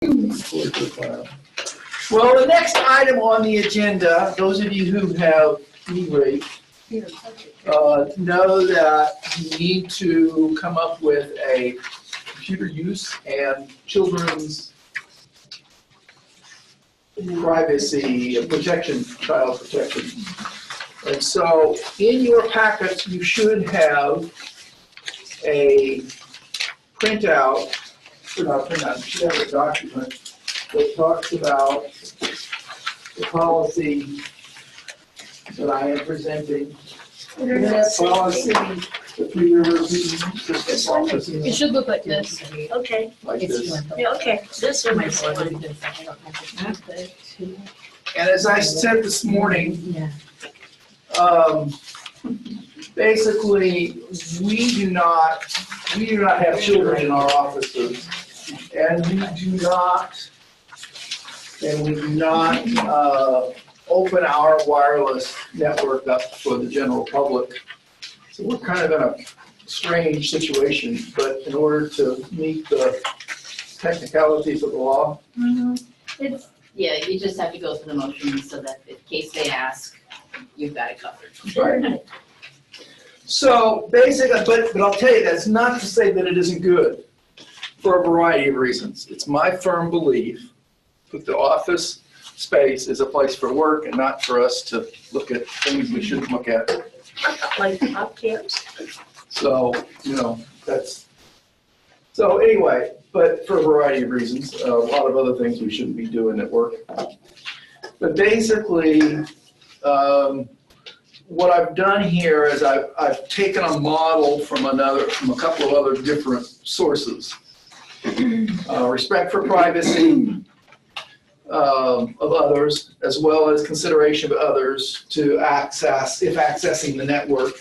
Well, the next item on the agenda, those of you who have E-rate know that you need to come up with a computer use and children's privacy protection, child protection. And so in your packets, you should have a printout, or not a printout, you should have a document that talks about the policy that I am presenting. That policy, the Three Rivers policy. It should look like this. Okay. Like this. Yeah, okay. This one. And as I said this morning, basically, we do not have children in our offices, and we do not open our wireless network up for the general public. So we're kind of in a strange situation, but in order to meet the technicalities of the law. Yeah, you just have to go through the motions so that in case they ask, you've got it covered. Right. So basically, but I'll tell you, that's not to say that it isn't good for a variety of reasons. It's my firm belief that the office space is a place for work and not for us to look at things we shouldn't look at. Like pop cams? So, that's, so anyway, but for a variety of reasons, a lot of other things we shouldn't be doing at work. But basically, what I've done here is I've taken a model from a couple of other different sources. Respect for privacy of others, as well as consideration of others to access, if accessing the network.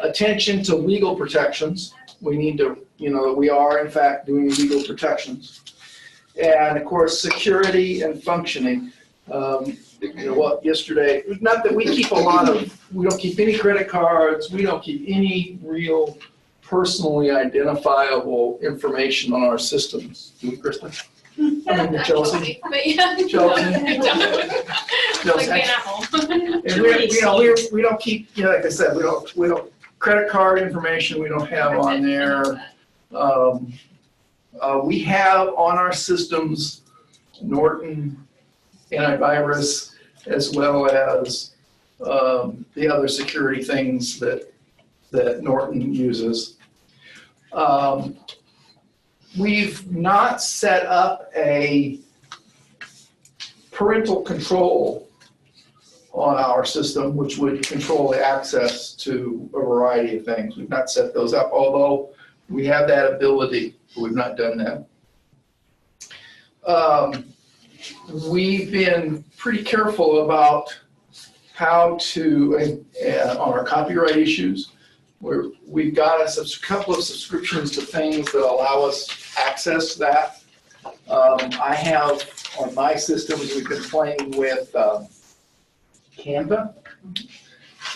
Attention to legal protections. We need to, we are in fact doing legal protections. And of course, security and functioning. Yesterday, not that we keep we don't keep any credit cards, we don't keep any real personally identifiable information on our systems. Do we, Kristen? I mean, Chelsea. But yeah. Chelsea. Like an apple. And we don't keep, like I said, we don't credit card information we don't have on there. We have on our systems Norton antivirus, as well as the other security things that Norton uses. We've not set up a parental control on our system, which would control the access to a variety of things. We've not set those up, although we have that ability, but we've not done that. We've been pretty careful about how to, on our copyright issues, we've got a couple of subscriptions to things that allow us access to that. I have, on my systems, we've been playing with Canva.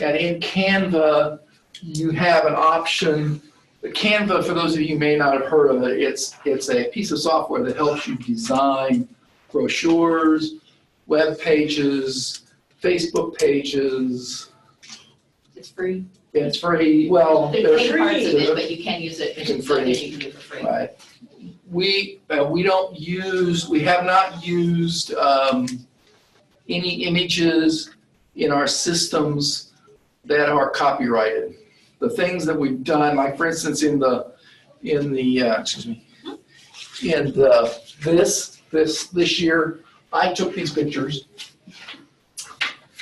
And in Canva, you have an option. The Canva, for those of you who may not have heard of it, it's a piece of software that helps you design brochures, web pages, Facebook pages. It's free. It's free. Well, There's free parts of it, but you can use it. It's free. You can do it for free. Right. We have not used any images in our systems that are copyrighted. The things that we've done, like for instance, this year, I took these pictures.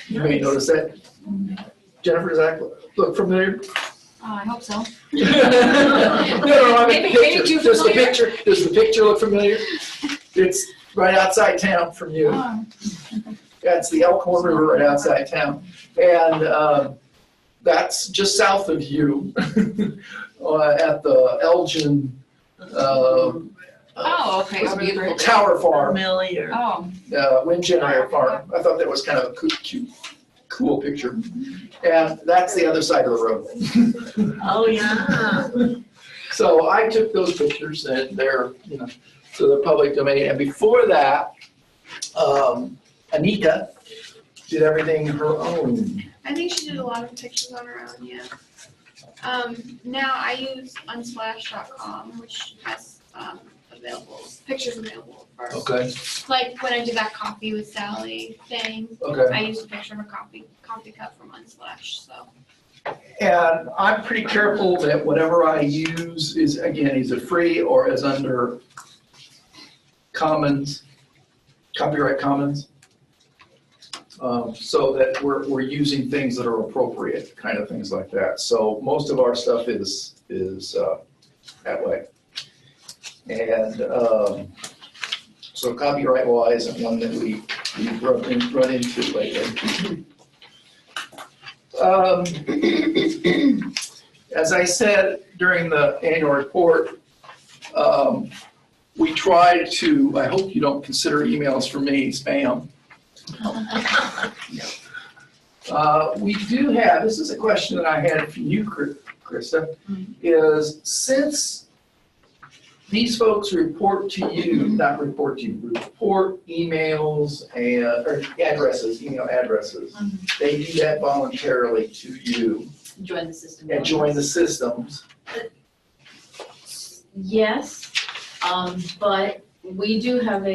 You may notice that. Jennifer, does that look familiar? I hope so. No, I mean does the picture look familiar? It's right outside town from you. Oh. That's the Elkhorn River right outside town. And that's just south of you at the Elgin Okay. Tower Farm, Familiar. Oh. wind generator farm. I thought that was kind of a cute, cool picture. And that's the other side of the road. Oh, yeah. So I took those pictures, and they're, to the public domain. And before that, Anika did everything her own. I think she did a lot of pictures on her own, yeah. Now I use unsplash.com, which has pictures available for, Okay, like when I did that coffee with Sally thing, okay. I used a picture of a coffee cup from Unsplash, so. And I'm pretty careful that whatever I use is, again, either free or is under Commons, copyright Commons. So that we're using things that are appropriate, kind of things like that. So most of our stuff is that way. And so copyright law isn't one that we've run into lately. As I said during the annual report, we tried to, I hope you don't consider emails from me spam. We do have, this is a question that I had for you, Krista, is since these folks report to you, not report to you, report emails and, or addresses, email addresses, they do that voluntarily to you Join the system. and join the systems. Yes, but we do have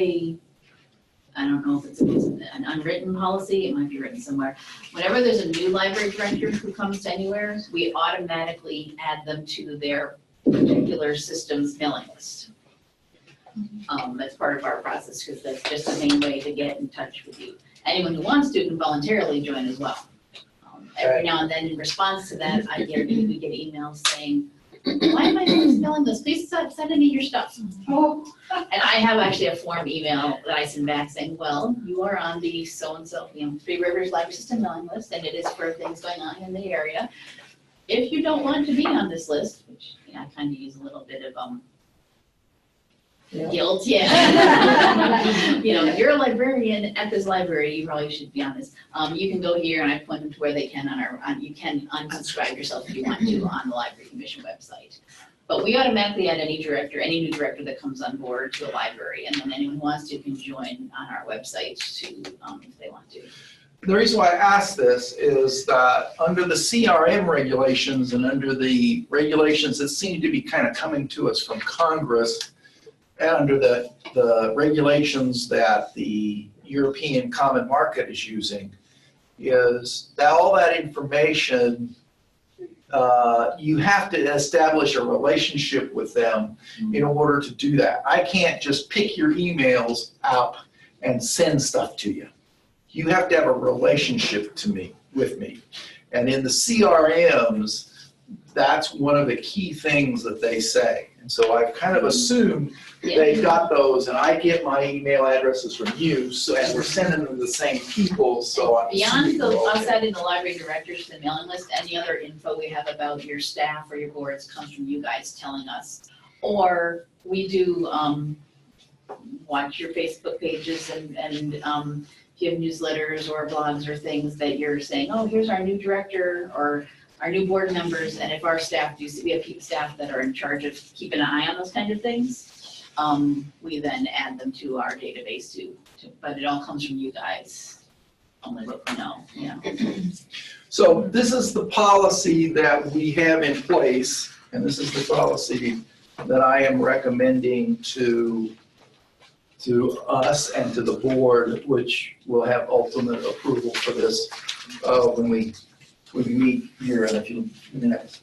I don't know if it's an unwritten policy, it might be written somewhere. Whenever there's a new library director who comes to anywhere, we automatically add them to their particular system's mailing list. That's part of our process, because that's just the main way to get in touch with you. Anyone who wants to can voluntarily join as well. Every now and then in response to that, we get emails saying, why am I spelling this? Please send me your stuff. Oh. And I have actually a form email that I send back saying, well, you are on the so-and-so, Three Rivers Library System mailing list, and it is for things going on in the area. If you don't want to be on this list, which I kind of use a little bit of guilt, if you're a librarian at this library, you probably should be on this. You can go here and I point them to where they can you can unsubscribe yourself if you want to on the Library Commission website. But we automatically add any new director that comes on board to a library, and then anyone who wants to can join on our website if they want to. The reason why I ask this is that under the CRM regulations and under the regulations that seem to be kind of coming to us from Congress, and under the regulations that the European Common Market is using, is that all that information, you have to establish a relationship with them in order to do that. I can't just pick your emails out and send stuff to you. You have to have a relationship with me. And in the CRMs, that's one of the key things that they say. And so I've kind of assumed they've got those, and I get my email addresses from you, and we're sending them to the same people, so I'm beyond us adding the library directors to the mailing list, any other info we have about your staff or your boards comes from you guys telling us. Or we do watch your Facebook pages and if you have newsletters or blogs or things that you're saying, oh, here's our new director or our new board members, and if our staff we have staff that are in charge of keeping an eye on those kind of things, we then add them to our database too. But it all comes from you guys. Only let them know. So this is the policy that we have in place, and this is the policy that I am recommending to us and to the board, which will have ultimate approval for this when we meet here in a few minutes.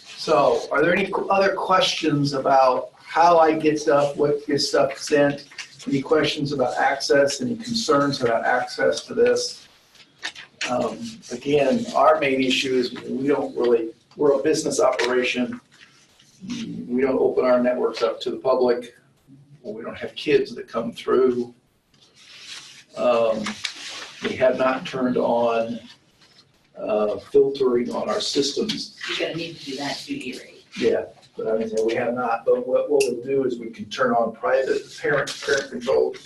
So are there any other questions about how I get stuff, what gets stuff sent? Any questions about access, any concerns about access to this? Again, our main issue is we're a business operation. We don't open our networks up to the public. We don't have kids that come through. We have not turned on filtering on our systems. You're gonna need to do that to E-rate. Yeah, but I mean, we have not, but what we'll do is we can turn on private parent control.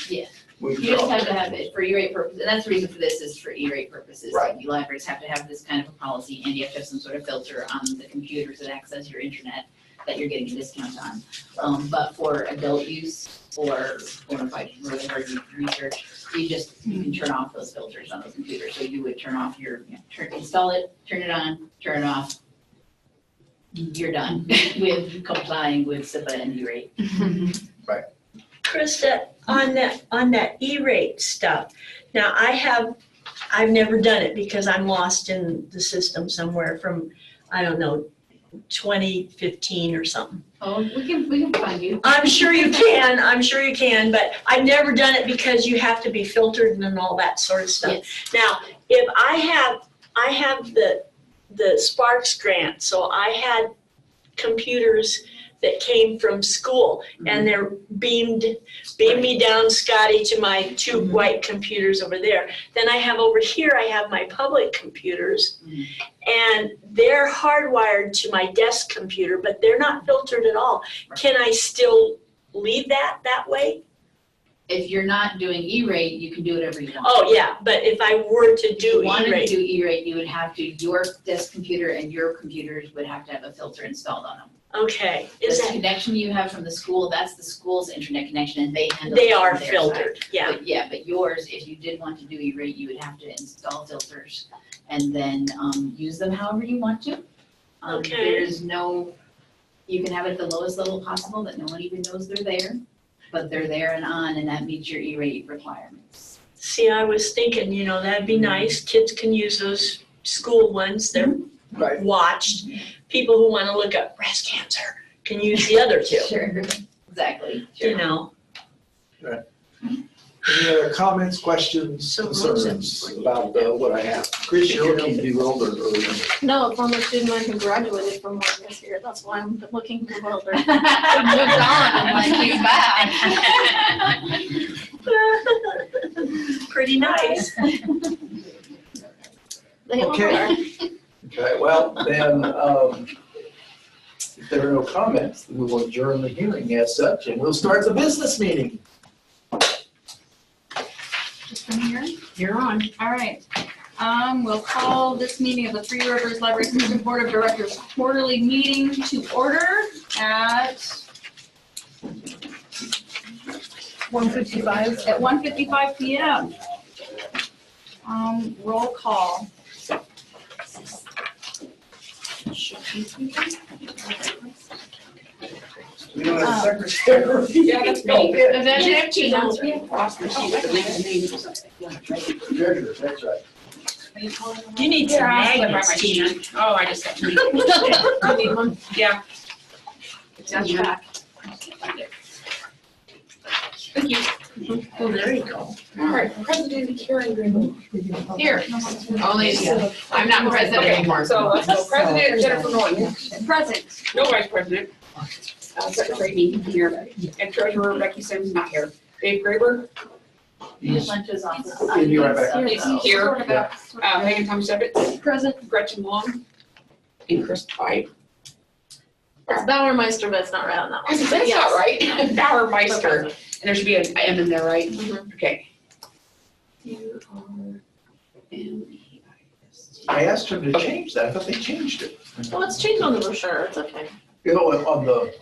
Yeah. We You just have to have it for E-rate purposes, and that's the reason for this is for E-rate purposes. Right. You libraries have to have this kind of a policy, and you have to have some sort of filter on the computers that access your internet that you're getting a discount on. But for adult use or if I really hard research, you can turn off those filters on those computers. So you would turn off install it, turn it on, turn it off. You're done with complying with cipa and E-rate. Krista, on that E-rate stuff, now I've never done it because I'm lost in the system somewhere from, I don't know, 2015 or something. Oh, we can find you. I'm sure you can, but I've never done it because you have to be filtered and all that sort of stuff. Yes. Now, if I have the Sparks grant, so I had computers that came from school, and they're beamed me down, Scotty, to my two white computers over there. Then I have over here, I have my public computers, and they're hardwired to my desk computer, but they're not filtered at all. Can I still leave that way? If you're not doing E-rate, you can do whatever you want. Oh, yeah, but if I were to If do you wanted to E-rate, do E-rate, you would have to, your desk computer and your computers would have to have a filter installed on them. okay, This connection you have from the school, that's the school's internet connection, and they handle. they it are from their filtered, side. yeah. But yours, if you did want to do E-rate, you would have to install filters and then use them however you want to. Okay. There's no, you can have it at the lowest level possible that no one even knows they're there, but they're there and on, and that meets your E-rate requirements. See, I was thinking, that'd be nice, kids can use those school ones, they're Right. watched. People who wanna look up breast cancer can use the other two, Sure, exactly, you know. Any other comments, questions, So concerns about what I have? Chris, you're looking to be welder earlier. No, if I'm a student who graduated from one this year, that's why I'm looking for welder. Moved on, I'm like, he's back. Pretty nice. They are. Okay, well, then, if there are no comments, then we will adjourn the hearing as such, and we'll start the business meeting. Just from here. You're on. All right. We'll call this meeting of the Three Rivers Library Commission Board of Directors quarterly meeting to order at 1:55. At 1:55 PM. Roll call. We don't have a secretary. Yeah, that's me. And then we have Tina. Treasurer, that's right. You need some Yeah, I'll slip by magnets, my Tina. sheet. Oh, I just got to. I need one. Yeah. That's back. Thank you. Oh, there you go. All right, President Karen Greenberg. Here. Only, I'm not president anymore. So let's go. President Jennifer Norton. Present. No vice president. Secretary Dean here. And Treasurer Becky Sims not here. Dave Graber. He's Lunch's office. He'll be right back. Here. Yeah. Megan Thomas Evans. Present. Gretchen Long. And Chris Pike. It's Bauermeister, but it's not right on that one. That's not right. Bauermeister. And there should be an M in there, right? Mhm. Okay. You are M-E-I-S-T. I asked him to change that, I thought they changed it. Well, it's changed on the brochure, it's okay. You know, on the,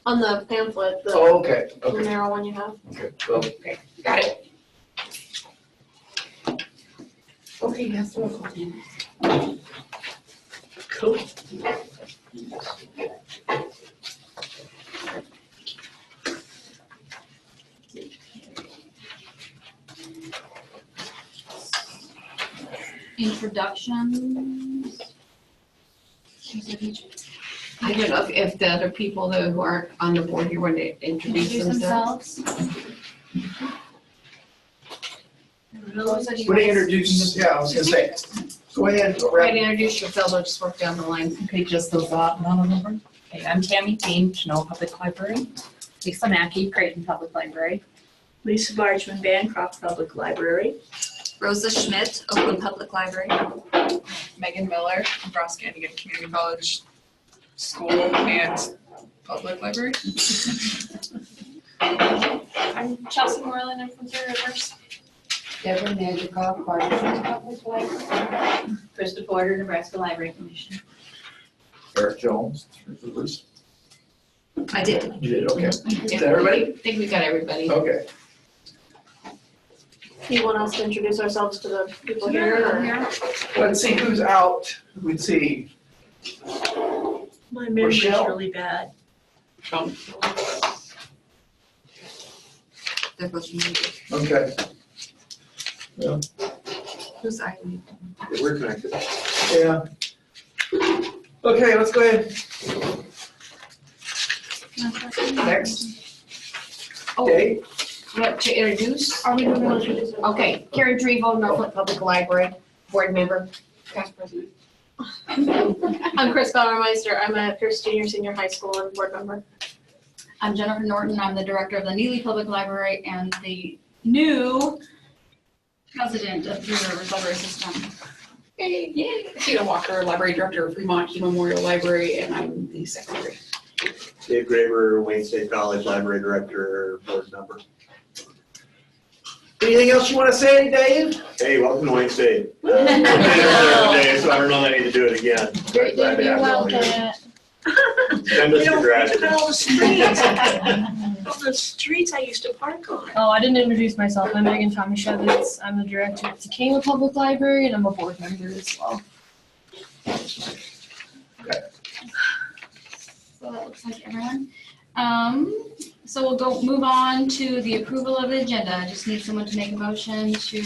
On the pamphlet, the oh, okay, okay. narrow one you have. Okay, well, Okay, got it. Okay, that's the roll call then. Cool. Introductions. I don't know if the other people though who aren't on the board here want to introduce themselves. what do you introduce, yeah, I was gonna say, go ahead, go Go ahead right. and introduce yourselves, I'll just work down the line. Okay, just those non-numbered. Okay, I'm Tammy Dean, Chenal Public Library. Lisa Mackey, Creighton Public Library. Lisa Bargeman, Bancroft Public Library. Rosa Schmidt, Oakland Public Library. Megan Miller, Nebraska Indian Community College School and Public Library. I'm Chelsea Moreland, I'm from Three Rivers. Deborah Nadrikoff, Bartlett Public Library. Krista Porter, Nebraska Library Commission. Eric Jones, Three Rivers. I did. You did, okay. Is that everybody? I think we got everybody. Okay. You want us to introduce ourselves to the people here, or? Let's see who's out. Let's see. My memory's Rochelle? really bad. That was me. Okay. Who's Eileen? We're connected. Yeah. Okay, let's go ahead. Next. Oh, Dave? we have to introduce. Are we going to introduce? Okay, Karen Trevo, Norfolk Public Library, board member, past president. I'm Chris Bauermeister. I'm at Pierce Junior Senior High School and board member. I'm Jennifer Norton. I'm the director of the Neely Public Library and the new president of Three Rivers Library System. Yay. Tina Walker, library director of Fremont Key Memorial Library, and I'm the secretary. Dave Graber, Wayne State College Library Director, board member. Anything else you want to say, Dave? Hey, welcome to Wayne State. I did it the other day, so I don't know that I need to do it again. You're Glad to have you all here. welcome. Send us You your don't think graduates. about all the streets. All the streets I used to park on. Oh, I didn't introduce myself. I'm Megan Tomaszewicz. I'm the director of Tequila Public Library, and I'm a board member as well. So that looks like everyone. So we'll move on to the approval of the agenda. I just need someone to make a motion to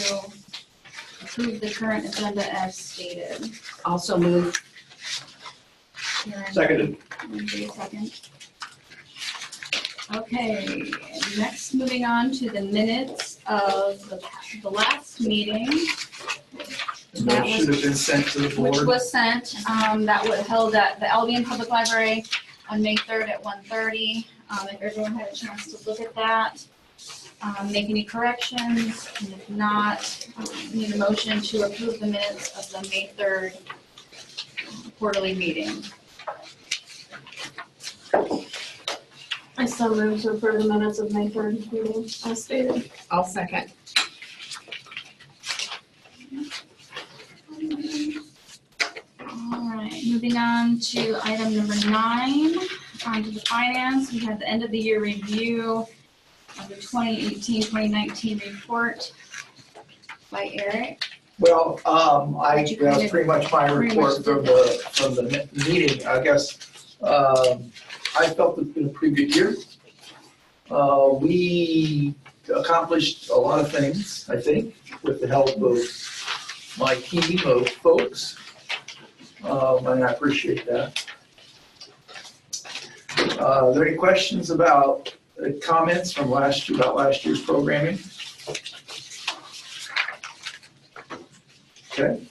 approve the current agenda as stated. Also move. Karen, Seconded. Lindsay, second. Okay, next moving on to the minutes of the last meeting, That should have been sent to the which board. was sent, that was held at the Albion Public Library on May 3rd at 1:30. If everyone had a chance to look at that, make any corrections, and if not, need a motion to approve the minutes of the May 3rd quarterly meeting. I still move to approve the minutes of May 3rd meeting as stated. I'll second. All right, moving on to item number 9, onto the finance. We have the end of the year review of the 2018-2019 report by Eric. Well, that was pretty much my Pretty report much from the meeting. I guess, I felt it's been a pretty good year. We accomplished a lot of things, I think, with the help of my team of folks. And I appreciate that. Are there any questions about comments from last year's programming? Okay.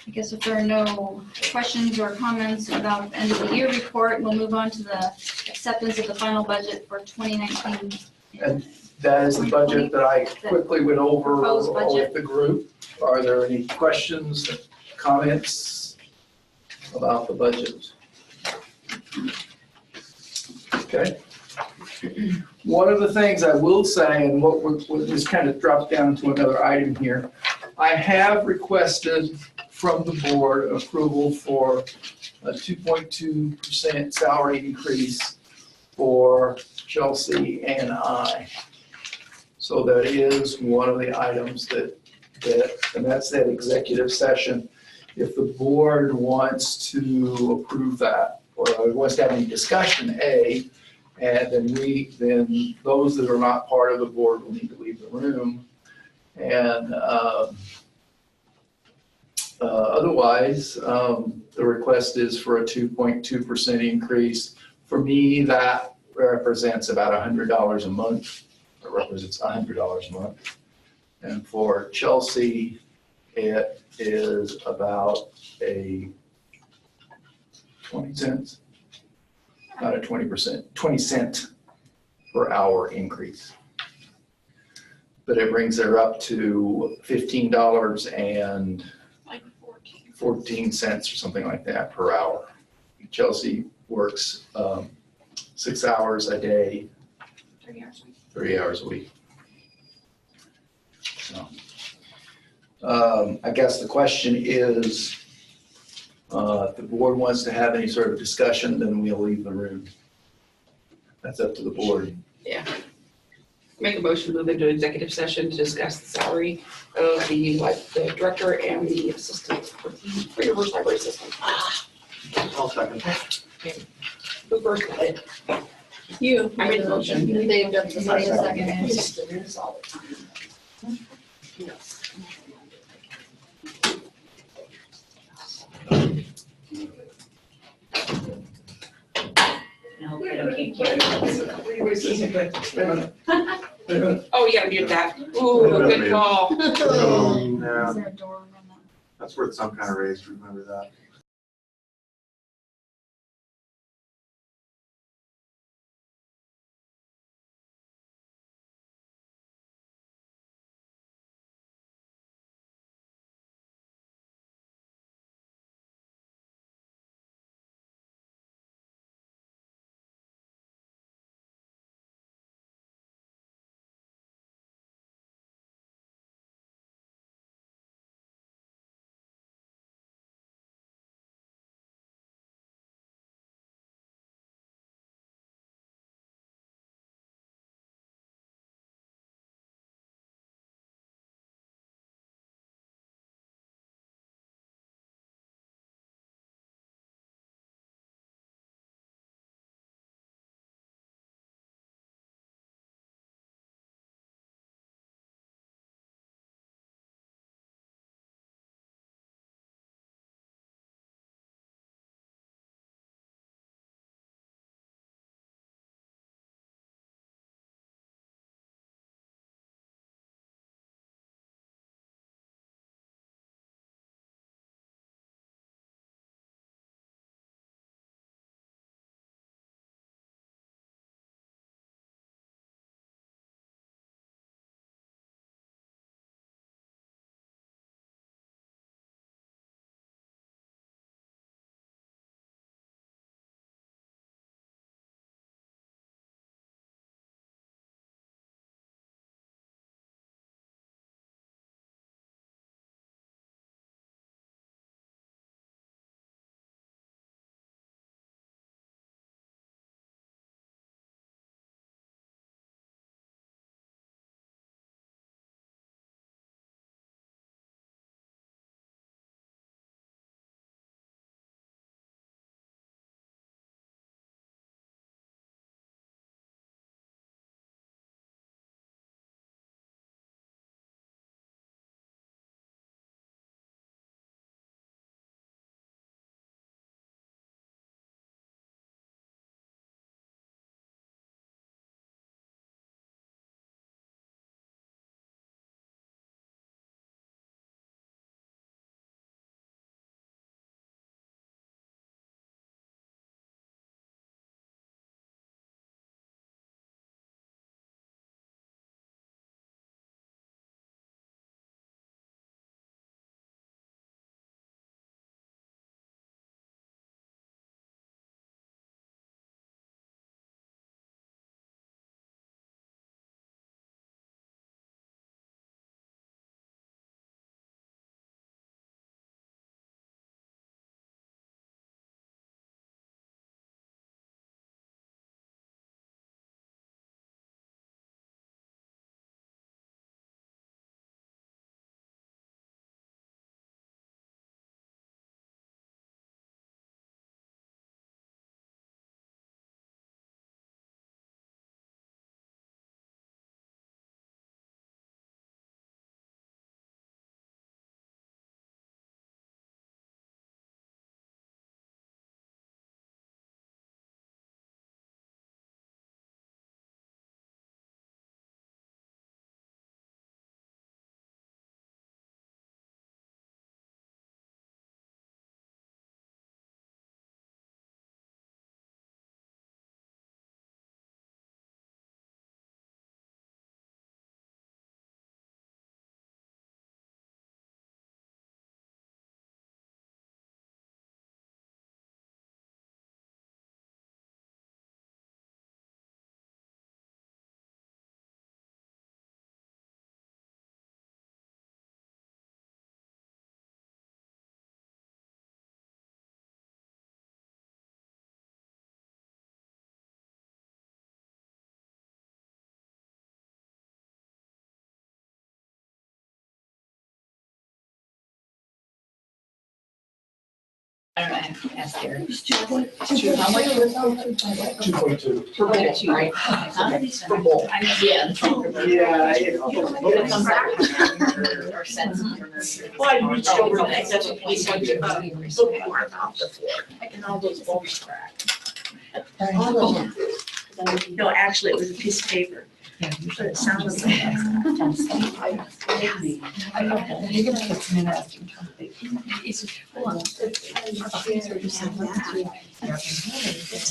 I guess if there are no questions or comments about the end of the year report, we'll move on to the acceptance of the final budget for 2019. And that is the budget that I quickly went over Proposed budget. with the group. Are there any questions, comments about the budget? Okay. One of the things I will say, and what just kind of drops down to another item here, I have requested from the board approval for a 2.2% salary increase for Chelsea and I. So that is one of the items and that's that executive session. If the board wants to approve that, or wants to have any discussion, and then those that are not part of the board will need to leave the room. And otherwise, the request is for a 2.2% increase. For me, that represents about $100 a month. It represents $100 a month. And for Chelsea, it is about a 20 cents, about a 20 cent per hour increase. But it brings her up to $15 and Like 14 cents or something like that per hour. Chelsea works 6 hours a day, 30 hours a week. 3 hours a week. So, I guess the question is, If the board wants to have any sort of discussion, then we'll leave the room. That's up to the board. Make a motion to move into executive session to discuss the salary of the director and the assistant for the reverse library system. I'll second. Who first got it? You. I made the motion. They got the Wait a second. second. It is all the time. No, I can't carry it. Oh, you gotta mute that. Ooh, good call. Yeah, Is there a door on that? that's worth some kind of raise, remember that. I don't know, I have to ask Gary. How much was it? 2.2. For both, right? For both. Yeah. Yeah. It comes out or sends. Well, I reached over and picked up a piece of bookworm off the floor and all those books cracked. All of them. No, actually, it was a piece of paper. But it sounded like. You're gonna get some interesting topics. It's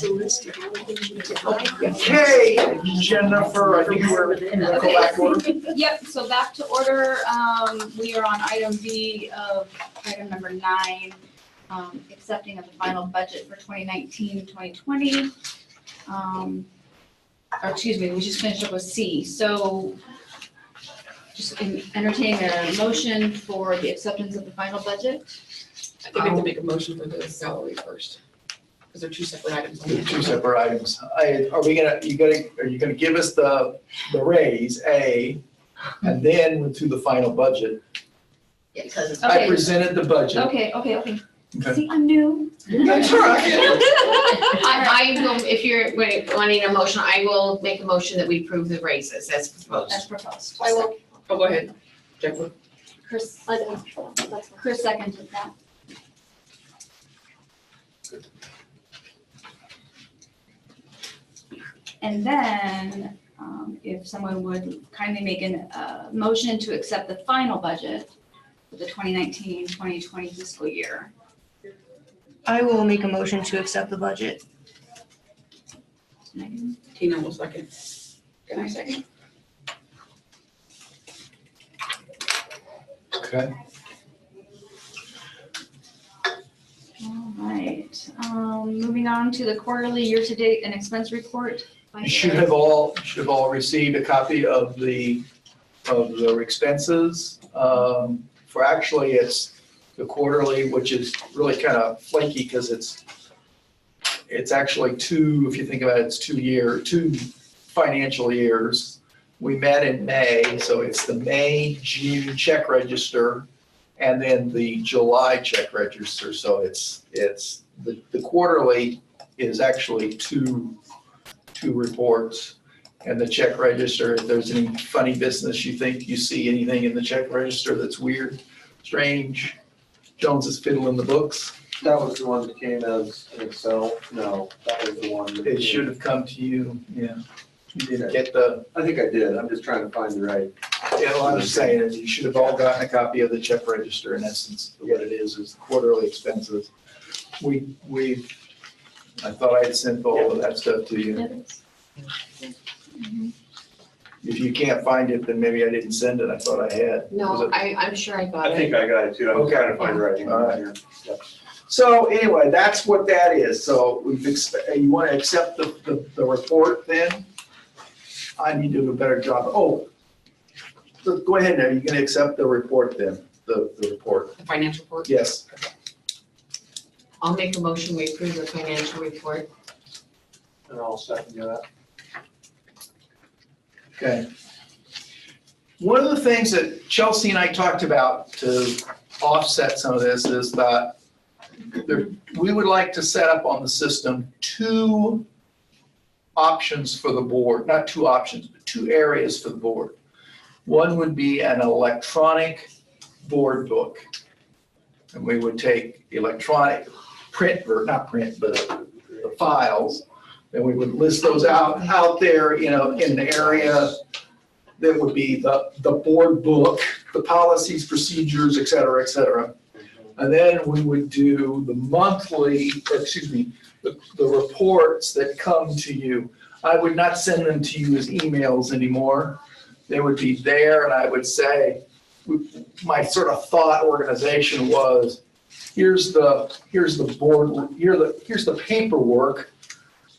a list of all the things you did. Okay, Jennifer, I think we're in the go back order. Yep, so back to order, we are on item B of item number 9, accepting of the final budget for 2019-2020. Or excuse me, we just finished up with C, so just entertain a motion for the acceptance of the final budget. I think we have to make a motion for the salary first, because they're two separate items. They're two separate items. Are you gonna give us the raise, A, and then we'll do the final budget? Yeah, because it's. I Okay. presented the budget. Okay. Okay. See, I'm new. That's all right. I will, if you're wanting a motion, I will make a motion that we approve the raises as proposed. As proposed. I will, Oh, go ahead, Jacqueline. Chris, I don't, that's fine. Chris seconded that. And then, if someone would kindly make a motion to accept the final budget for the 2019-2020 fiscal year. I will make a motion to accept the budget. Tina will second. Can I second? Okay. All right, moving on to the quarterly year-to-date and expense report. You should have all received a copy of the expenses. For actually, it's the quarterly, which is really kind of flaky because it's actually two, if you think about it, it's 2 financial years. We met in May, so it's the May, June check register, and then the July check register. So it's the quarterly is actually two reports. And the check register, if there's any funny business, you think you see anything in the check register that's weird, strange, Jones is fiddling the books. That was the one that came as an Excel? No, that was the one. It should have come to you, yeah. You didn't get the, I think I did. I'm just trying to find the right. yeah, well, I was saying, is you should have all gotten a copy of the check register in essence. What it is quarterly expenses. I thought I had sent all of that stuff to you. If you can't find it, then maybe I didn't send it. I thought I had. No, I'm sure I got I it. think I got it too. I'm Okay. trying to find the right All right. email here. So anyway, that's what that is. So you want to accept the report then? I need to do a better job. Oh, so go ahead now. You can accept the report then, the report. The financial report? Yes. I'll make a motion, we approve the financial report. And I'll second that. Okay. One of the things that Chelsea and I talked about to offset some of this is that we would like to set up on the system 2 options for the board, not 2 options, but 2 areas for the board. One would be an electronic board book. And we would take electronic print, or not print, but the files, and we would list those out there, in the area that would be the board book, the policies, procedures, et cetera, et cetera. And then we would do the monthly, the reports that come to you. I would not send them to you as emails anymore. They would be there, and I would say, my sort of thought organization was, here's the board, here's the paperwork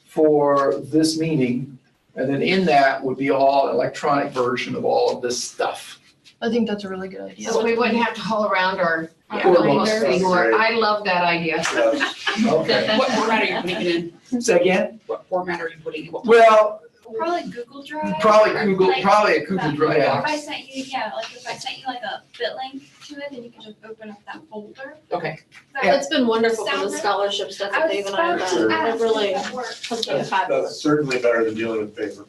for this meeting, and then in that would be all electronic version of all of this stuff. I think that's a really good idea. So we wouldn't have to haul around our Yeah. books anymore. That's I love that idea. Yes. Okay. What format are you putting it in? Say again? What format are you putting it in? Well, Probably Google Drive. Probably Google, Like, probably a Google Drive. Or Yeah. if I sent you, if I sent you like a bit link to it, then you can just open up that folder. Okay. It's been wonderful for the Sound good? scholarship stuff I that was Dave and I have about done. to ask It really if that works. has been fabulous. That's certainly better than dealing with paper.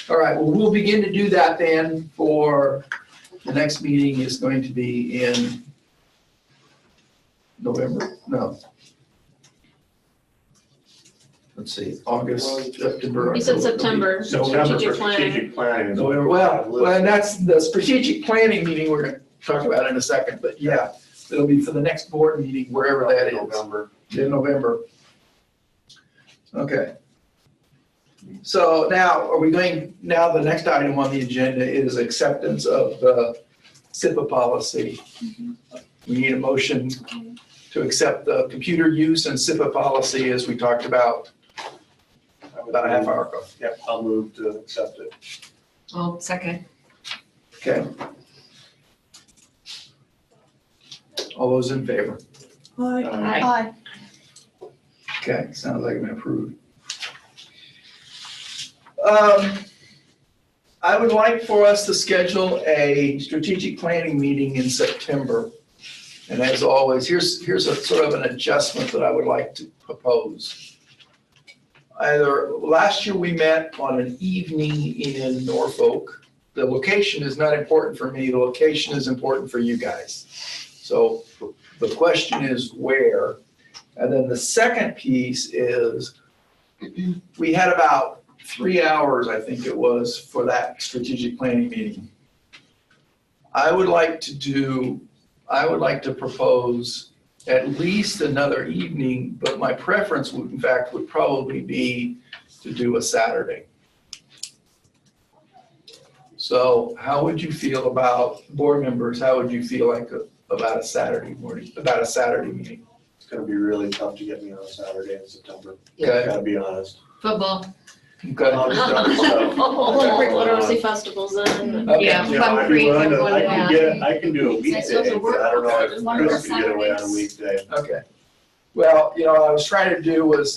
All right, well, we'll begin to do that then for, the next meeting is going to be in November, no. Let's see, August, September. You said October, September, November strategic for planning. strategic planning. is what November, well, and that's the strategic planning meeting we're gonna talk about in a second, but yeah, it'll be for the next board meeting, wherever that is, November. in November. Okay. So now, now the next item on the agenda is acceptance of the cipa policy. We need a motion to accept the computer use and cipa policy as we talked about a half hour ago. Yep, I'll move to accept it. Oh, second. Okay. All those in favor? Aye. Okay, sounds like it's been approved. I would like for us to schedule a strategic planning meeting in September. And as always, here's a sort of an adjustment that I would like to propose. Last year we met on an evening in Norfolk. The location is not important for me, the location is important for you guys. So the question is where? And then the second piece is, we had about 3 hours, I think it was, for that strategic planning meeting. I would like to propose at least another evening, but my preference would, in fact, would probably be to do a Saturday. So how would you feel about, board members, how would you feel like about a Saturday morning, about a Saturday meeting? It's gonna be really tough to get me on a Saturday in September. Okay. Gotta be honest. Football. Okay. I'll just dump stuff. Olympic literacy festivals in. Okay. Yeah, You know, Plum I'd be Creek, willing to- everyone, yeah. I can do a weekday, but I don't know if Chris can get away on a weekday. Okay. Well, what I was trying to do was,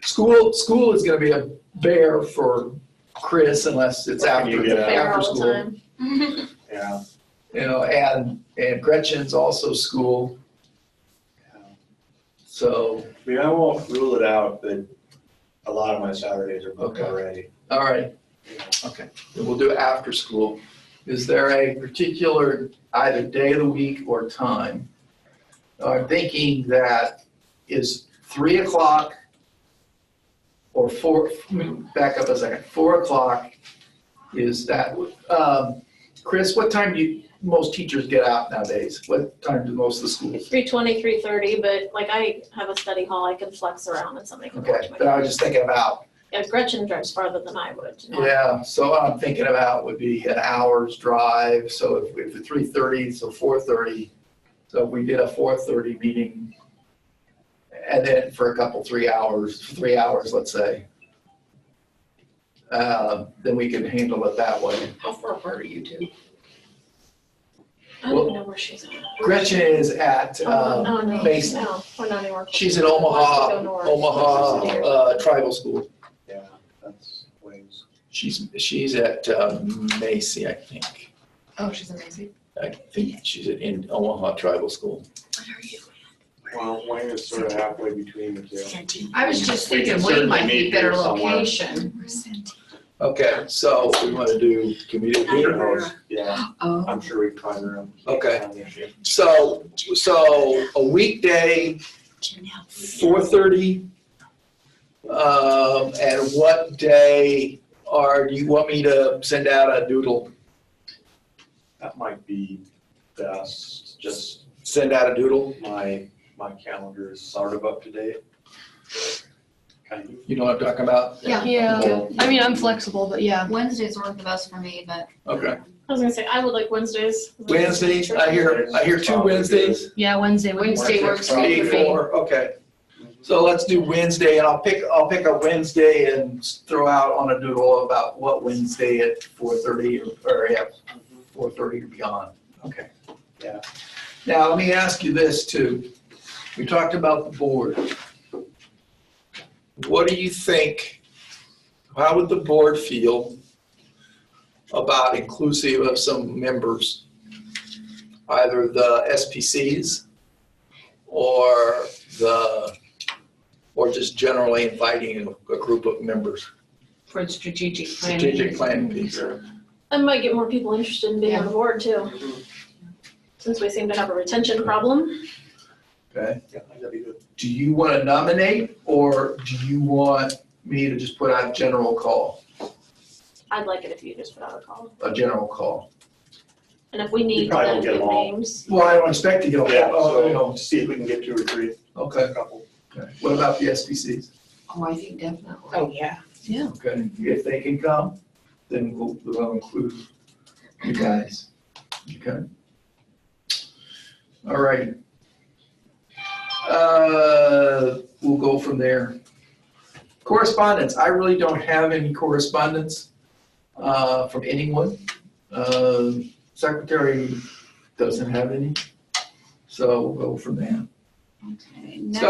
school is gonna be a bear for Chris unless it's When you get out. after all the school. time. Yeah. And Gretchen's also school, so, I mean, I won't rule it out, but a lot of my Saturdays are booked Okay. already. all right, okay. Then we'll do it after school. Is there a particular either day of the week or time? I'm thinking that is 3 o'clock or 4, back up a second, 4 o'clock is that, Chris, what time do most teachers get out nowadays? What time do most of the schools? 3:20, 3:30, but like I have a study hall I can flex around and somebody can watch Okay, my. but I was just thinking about, Yeah, Gretchen drives farther than I would. yeah, so what I'm thinking about would be an hour's drive, so if it's 3:30, so 4:30. So if we did a 4:30 meeting, and then for a couple, 3 hours, let's say. Then we can handle it that way. How far apart are you two? I don't even know where she's at. Gretchen is at, No, Mason. no, we're not anywhere. She's in Wants to go north. Omaha Tribal School. Yeah, that's ways. She's at Macy, I think. Oh, she's amazing. I think she's in Omaha Tribal School. Well, Wayne is sort of halfway between the two. I was just We can thinking Wayne might certainly be meet a better here somewhere. location. Okay, so we want to do community. Yeah, Oh. I'm sure we can find room. Okay. So a weekday, 4:30. And what day do you want me to send out a doodle? That might be best, just Send out a doodle? my calendar is sort of up to date. Kind of. You know what I'm talking about? Yeah, I mean, I'm flexible, but yeah. Wednesdays work the best for me, but Okay. I was gonna say, I would like Wednesdays. Wednesdays, I hear 2 Wednesdays. Yeah, Wednesday. Wednesday works good 3, for me. 4, okay. So let's do Wednesday, and I'll pick a Wednesday and throw out on a doodle about what Wednesday at 4:30 or 4:30 or beyond. Okay. Yeah. Now, let me ask you this too. We talked about the board. what do you think, how would the board feel about inclusive of some members, either the SPCs or just generally inviting a group of members? For strategic planning. Strategic planning piece. I might get more people interested in being on the board too, since we seem to have a retention problem. Okay. Yeah, that'd be good. Do you want to nominate, or do you want me to just put out a general call? I'd like it if you just put out a call. A general call. And if we need probably to won't get get them all. names, Well, I don't expect to get a Yeah, whole, so see if we can get 2 or 3, okay. a couple. Okay. What about the SPCs? Oh, I think definitely. Oh, yeah. Okay, if they can come, then we'll include you guys. Okay. All right. We'll go from there. Correspondence, I really don't have any correspondence from anyone. Secretary doesn't have any, so we'll go from there. Okay, next.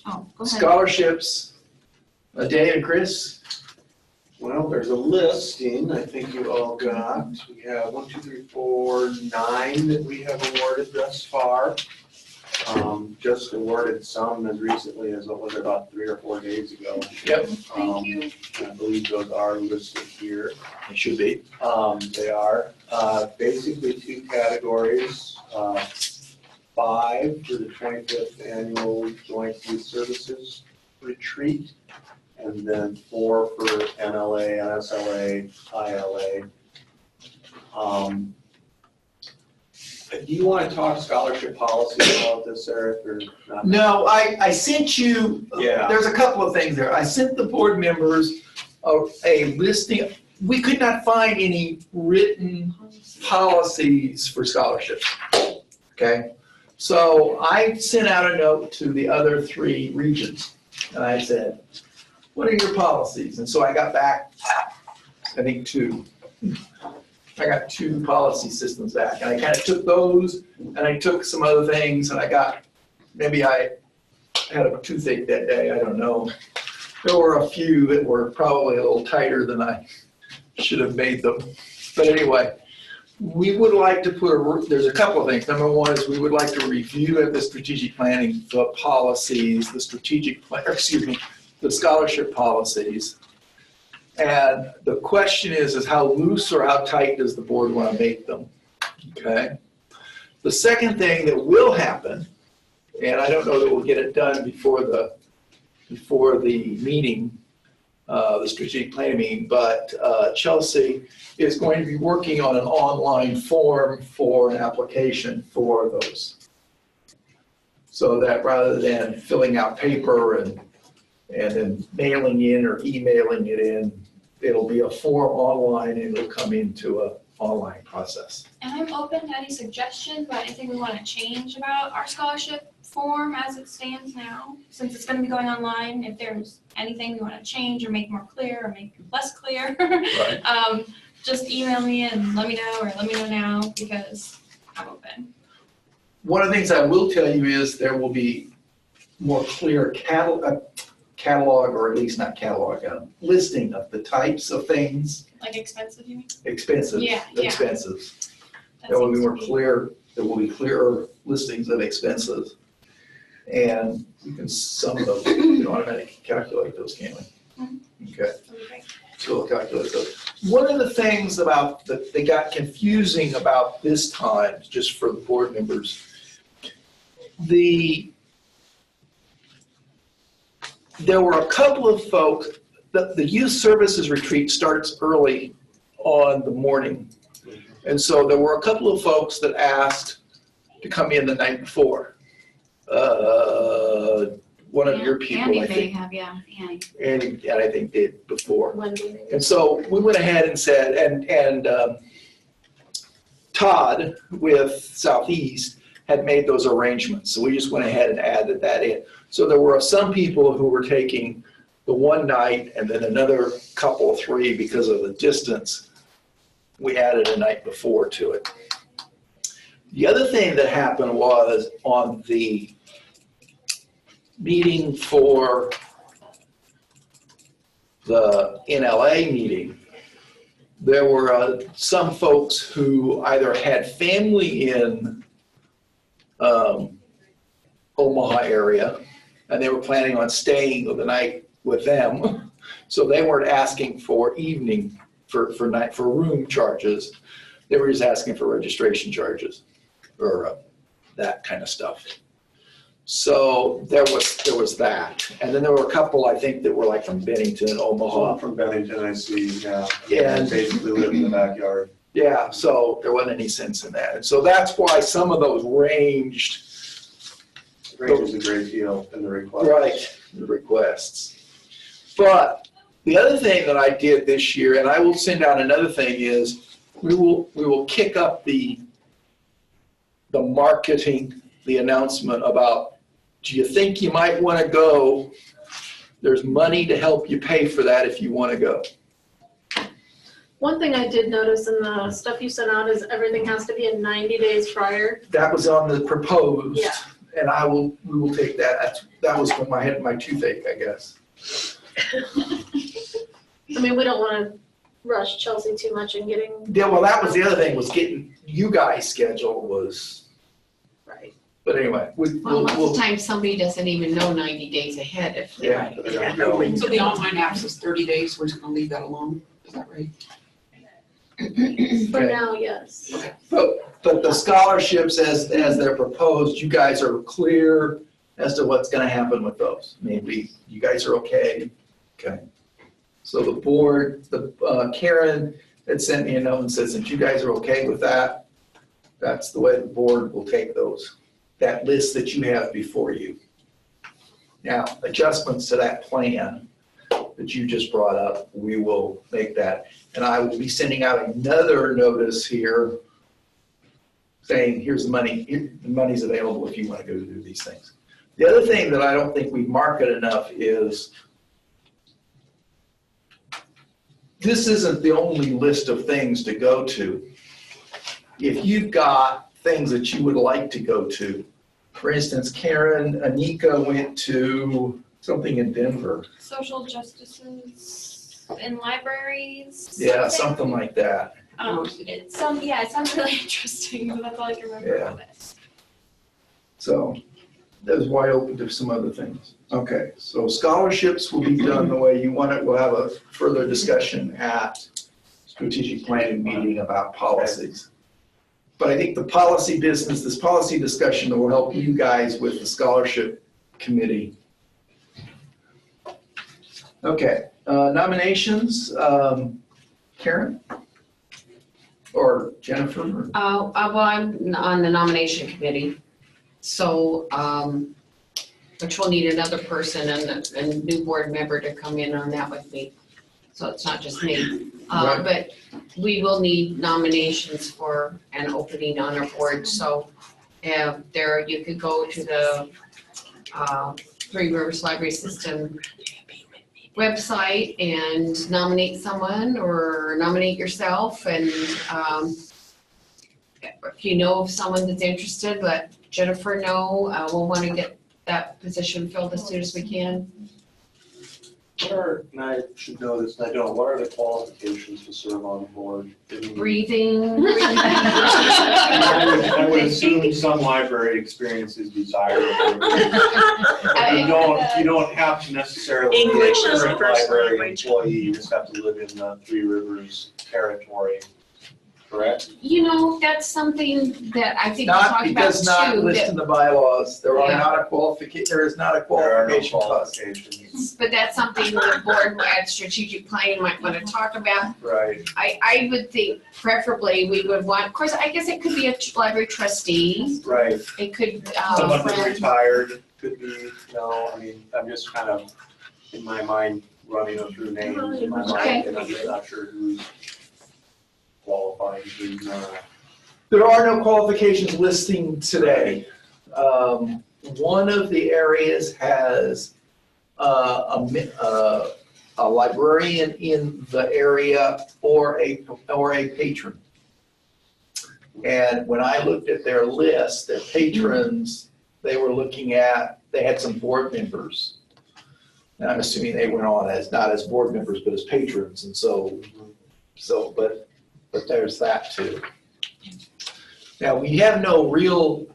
Oh, go ahead. Scholarships, Dave and Chris. Well, there's a listing, I think you all got. We have 1, 2, 3, 4, 9 that we have awarded thus far. Just awarded some as recently as, what was it, about 3 or 4 days ago. Yep. Thank you. I believe those are listed here. It should be. They are, basically 2 categories. 5 for the 25th Annual Joint Youth Services Retreat, and then 4 for NLA, NSLA, ILA. Do you want to talk scholarship policy about this, Eric, or not? No, I sent you, Yeah. there's a couple of things there. I sent the board members a listing. We could not find any written policies for scholarships, okay? So I sent out a note to the other 3 regions, and I said, what are your policies? And so I got back, I think 2. I got 2 policy systems back, and I kind of took those, and I took some other things, and I got, maybe I had a toothache that day, I don't know. There were a few that were probably a little tighter than I should have made them. But anyway, we would like to put there's a couple of things. Number one is we would like to review the strategic planning, the policies, the the scholarship policies. And the question is how loose or how tight does the board want to make them, okay? The second thing that will happen, and I don't know that we'll get it done before the meeting, the strategic planning meeting, but Chelsea is going to be working on an online form for an application for those. So that rather than filling out paper and then mailing in or emailing it in, it'll be a form online and it'll come into an online process. And I'm open to any suggestions about anything we want to change about our scholarship form as it stands now, since it's going to be going online. If there's anything we want to change or make more clear or make less clear, Right. Just email me and let me know, or let me know now, because I'm open. One of the things I will tell you is there will be more clear catalog, or at least not catalog, listing of the types of things, Like expensive, you mean? expenses. Yeah. Expenses. That There will be seems to more clear, there will be clearer listings of expenses. And you can sum those, you can automatically calculate those, can't we? Okay, That'd be great. so we'll calculate those. One of the things about that got confusing about this time, just for the board members, there were a couple of folks, the youth services retreat starts early on the morning. And so there were a couple of folks that asked to come in the night before. One of your people, Andy I may think. have, yeah, Andy. And I think did before. Wendy. And so we went ahead and said, and Todd with Southeast had made those arrangements. So we just went ahead and added that in. So there were some people who were taking the one night and then another couple, 3, because of the distance. We added a night before to it. The other thing that happened was on the meeting for the NLA meeting, there were some folks who either had family in Omaha area, and they were planning on staying the night with them. So they weren't asking for evening, for room charges. They were just asking for registration charges or that kind of stuff. So there was that. And then there were a couple, I think, that were like from Bennington, Omaha. From Bennington, I see, yeah. Yeah. And basically live in the backyard. Yeah, so there wasn't any sense in that. And so that's why some of those ranged. Ranges a great deal in the request. Right, the requests. But the other thing that I did this year, and I will send out another thing, is we will kick up the marketing, the announcement about, do you think you might want to go? There's money to help you pay for that if you want to go. One thing I did notice in the stuff you sent out is everything has to be in 90 days prior. That was on the proposed. Yeah. And we will take that. That was when I had my toothache, I guess. I mean, we don't want to rush Chelsea too much in getting. Yeah, well, that was the other thing, was getting you guys' schedule was. Right. But anyway, Well, most of the time, somebody doesn't even know 90 days ahead if they. Yeah. So the online app says 30 days, we're just gonna leave that alone, is that right? For Okay. now, yes. But the scholarships as they're proposed, you guys are clear as to what's gonna happen with those. Maybe you guys are okay? Okay. So the board, Karen had sent me a note and says, if you guys are okay with that, that's the way the board will take those, that list that you have before you. Now, adjustments to that plan that you just brought up, we will make that. And I will be sending out another notice here saying, here's the money, the money's available if you want to go do these things. The other thing that I don't think we market enough is, this isn't the only list of things to go to. If you've got things that you would like to go to, for instance, Anika went to something in Denver. Social justices in libraries. Yeah, something like that. It sounds really interesting, but that's all I can remember Yeah. of it. So that was wide open to some other things. Okay, so scholarships will be done the way you want it. We'll have a further discussion at strategic planning meeting about policies. But I think the policy business, this policy discussion will help you guys with the scholarship committee. Okay, nominations, Karen? Or Jennifer? Well, I'm on the nomination committee, so, which will need another person and a new board member to come in on that with me. So it's not just me. Right. But we will need nominations for an opening on our board, so there, you could go to the Three Rivers Library System website and nominate someone or nominate yourself, and if you know of someone that's interested, let Jennifer know. We'll want to get that position filled as soon as we can. And I should know this, and I don't, what are the qualifications to serve on the board? Breathing. I would assume some library experience is desirable. You don't have to necessarily be English a as a current first library language. employee, you just have to live in the Three Rivers territory, correct? You know, that's something that I think we Not, talked about because not too, listed that, in the bylaws, there Yeah. is not a There are no qualification clause. qualifications. but that's something the board at strategic planning might want to talk about. Right. I would think preferably we would want, of course, I guess it could be a library trustee. Right. It could, Someone who's friend. retired could be, I mean, I'm just kind of, in my mind, running them through names in my Okay. mind, and I'm just not sure who's qualified, who's not. There are no qualifications listing today. One of the areas has a librarian in the area or a patron. And when I looked at their list, their patrons, they were looking at, they had some board members. And I'm assuming they went on as, not as board members, but as patrons, and but there's that too. Now, we have no real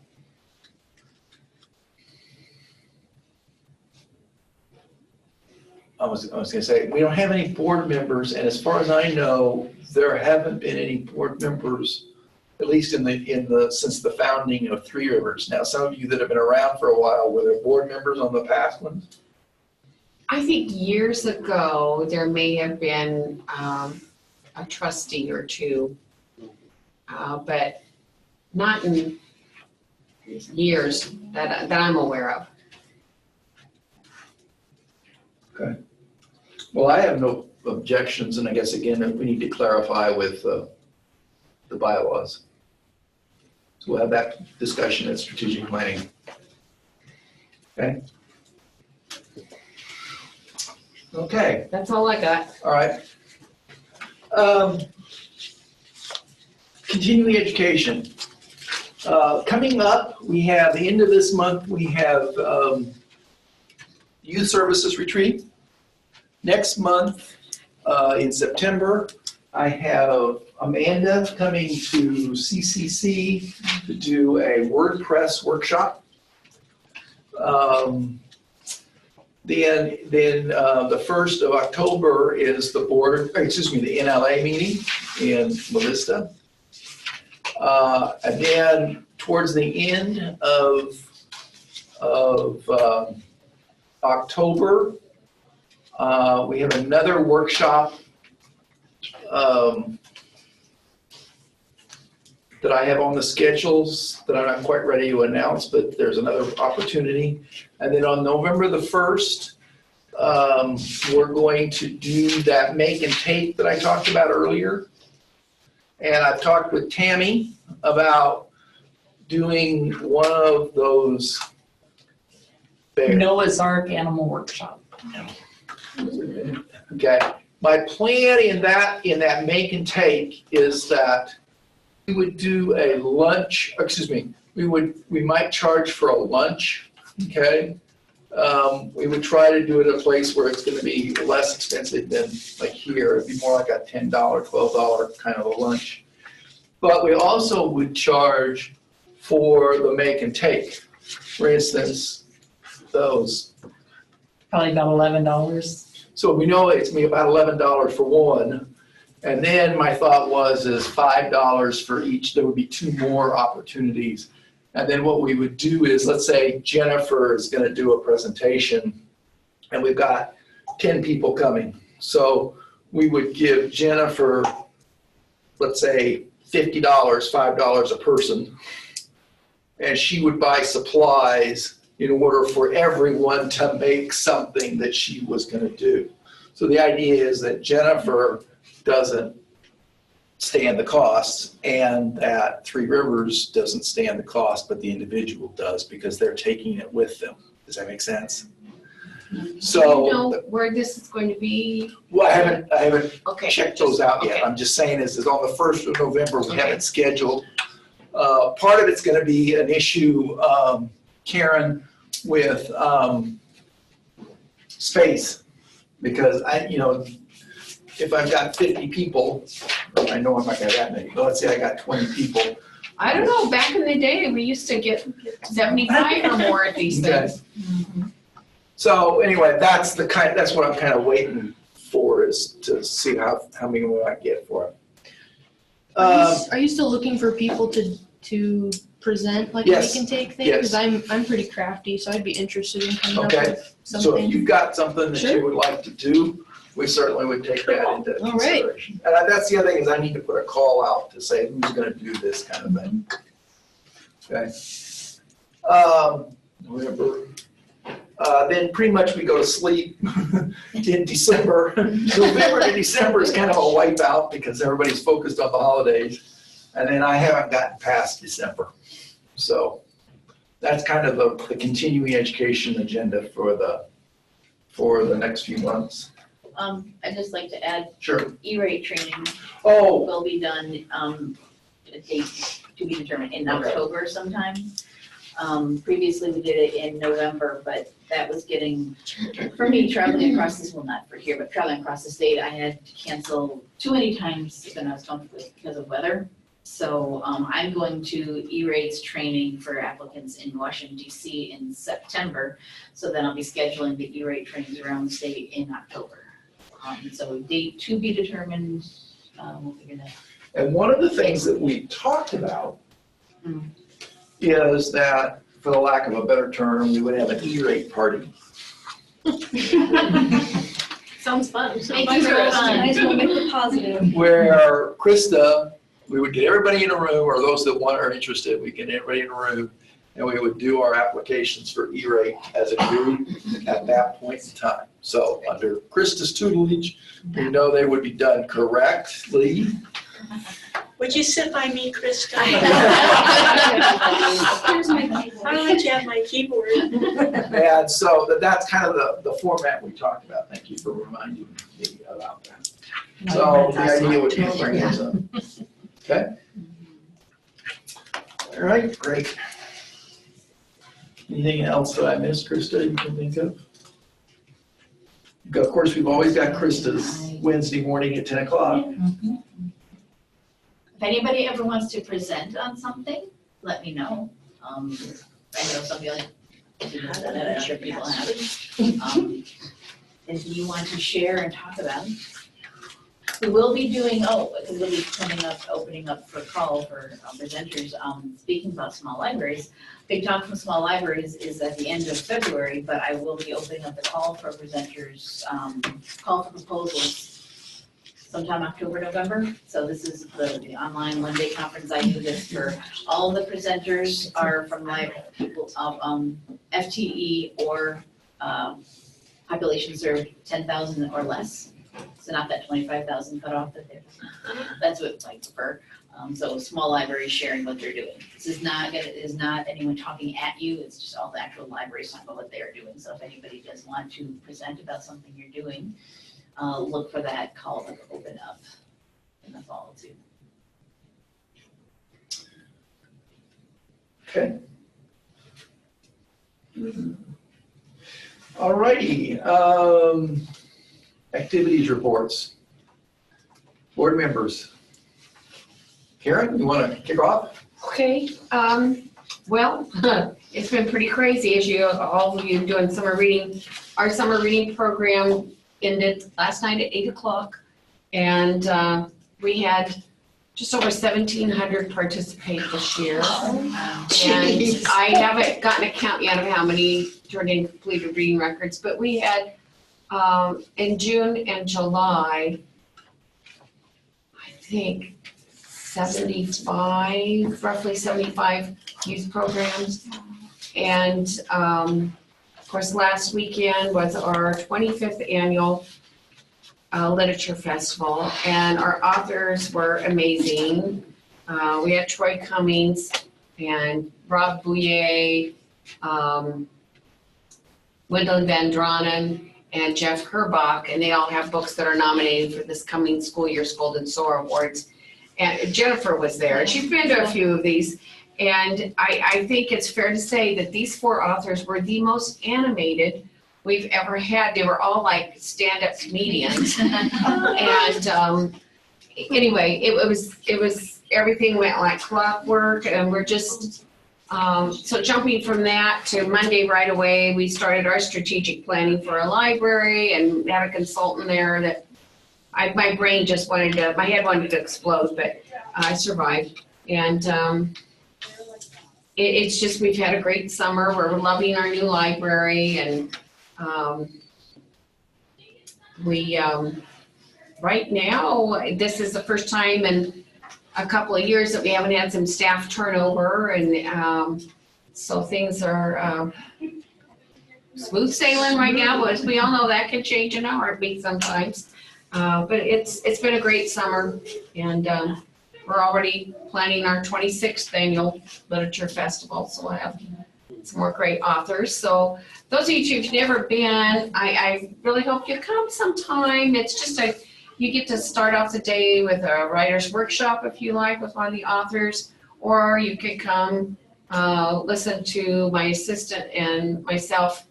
I was gonna say, we don't have any board members, and as far as I know, there haven't been any board members, at least since the founding of Three Rivers. Now, some of you that have been around for a while, were there board members on the past ones? I think years ago, there may have been a trustee or two, but not in years that I'm aware of. Okay. Well, I have no objections, and I guess again, we need to clarify with the bylaws. So we'll have that discussion at strategic planning. Okay? Okay, That's all I got. all right. Continuing education. Coming up, we have, the end of this month, we have Youth Services Retreat. Next month, in September, I have Amanda coming to CCC to do a WordPress workshop. Then the 1st of October is the the NLA meeting in La Vista. And then towards the end of October, we have another workshop that I have on the schedules that I'm not quite ready to announce, but there's another opportunity. And then on November the 1st, we're going to do that make and take that I talked about earlier. And I've talked with Tammy about doing one of those. Noah's Ark Animal Workshop. Okay, my plan in that make and take is that we would do a lunch, we might charge for a lunch, okay? We would try to do it at a place where it's gonna be less expensive than like here. It'd be more like a $10, $12 kind of a lunch. But we also would charge for the make and take. For instance, those. Probably about $11. So we know it's gonna be about $11 for one. And then my thought is $5 for each. There would be 2 more opportunities. And then what we would do is, let's say Jennifer is gonna do a presentation and we've got 10 people coming. So we would give Jennifer, let's say $50, $5 a person. And she would buy supplies in order for everyone to make something that she was gonna do. So the idea is that Jennifer doesn't stand the costs and that Three Rivers doesn't stand the cost, but the individual does because they're taking it with them. Does that make sense? So. Do you know where this is going to be? Well, I haven't Okay. checked those out yet. Okay. I'm just saying is on the 1st of November, we Okay. have it scheduled. Part of it's gonna be an issue, Karen, with space. Because if I've got 50 people, I know I'm not gonna have that many, but let's say I got 20 people. I don't know, back in the day, we used to get 75 or more at these things. So anyway, that's what I'm kind of waiting for, is to see how many we might get for it. Are you still looking for people to present like a Yes, make and take thing? yes. Because I'm pretty crafty, so I'd be interested in coming Okay, up with So if something. you've got something that you Sure. would like to do, we certainly would take that into All right. consideration. And that's the other thing, is I need to put a call out to say who's gonna do this kind of thing. Okay. November. Then pretty much we go to sleep in December. November to December is kind of a wipeout because everybody's focused on the holidays. And then I haven't gotten past December. So that's kind of the continuing education agenda for the next few months. I'd just like to add, Sure. E-rate training Oh, will be done, a date to be determined in Okay. October sometime. Previously, we did it in November, but that was getting, for me, traveling across this, well, not for here, but traveling across the state, I had to cancel too many times when I was comfortable because of weather. So I'm going to E-rates training for applicants in Washington DC in September. So then I'll be scheduling the E-rate trainings around the state in October. So date to be determined, we'll figure that out. And one of the things that we talked about is that, for the lack of a better term, we would have an E-rate party. Sounds fun. Make it fun. Might as well make it positive. Where Krista, we would get everybody in a room, or those that are interested, we get everybody in a room, and we would do our applications for E-rate as a group at that point in time. So under Krista's tutelage, we know they would be done correctly. Would you sit by me, Krista? Here's my keyboard. I'll let you have my keyboard. And so that's kind of the format we talked about. Thank you for reminding me about that. So the idea would be to bring this up. Okay? All right, great. Anything else that I missed, Krista, you can think of? Of course, we've always got Krista's Wednesday morning at 10 o'clock. If anybody ever wants to present on something, let me know. I know some people, I'm sure people have. If you want to share and talk about it. We will be doing, because we'll be coming up, opening up for call for presenters, speaking about small libraries. Big Talk from Small Libraries is at the end of February, but I will be opening up the call for presenters, call for proposals sometime October, November. So this is the online one-day conference. I do this for all the presenters are from people of FTE or population served 10,000 or less. So not that 25,000 cutoff that that's what I prefer. So small libraries sharing what they're doing. This is not anyone talking at you. It's just all the actual libraries talking about what they are doing. So if anybody does want to present about something you're doing, look for that call to open up in the fall too. Okay. All righty. Activities reports. Board members. Karen, you want to kick off? Okay, well, it's been pretty crazy as all of you doing summer reading. Our summer reading program ended last night at 8 o'clock, and we had just over 1,700 participate this year. And I haven't gotten a count yet of how many turned in completed reading records, but we had in June and July, I think roughly 75 youth programs. And of course, last weekend was our 25th annual literature festival, and our authors were amazing. We had Troy Cummings and Rob Bouyer, Wendell Van Dronen, and Jeff Herbach, and they all have books that are nominated for this coming school year's Golden Soar Awards. And Jennifer was there, and she's been to a few of these. And I think it's fair to say that these 4 authors were the most animated we've ever had. They were all like stand-up comedians. And anyway, it was everything went like clockwork, and we're just so jumping from that to Monday right away, we started our strategic planning for a library and had a consultant there that my brain just my head wanted to explode, but I survived. And it's just, we've had a great summer. We're loving our new library, and we right now, this is the first time in a couple of years that we haven't had some staff turnover, and so things are smooth sailing right now, but as we all know, that can change in a heartbeat sometimes. But it's been a great summer, and we're already planning our 26th annual literature festival, so we'll have some more great authors. So those of you who've never been, I really hope you come sometime. It's just you get to start off the day with a writer's workshop if you like with one of the authors, or you could come listen to my assistant and myself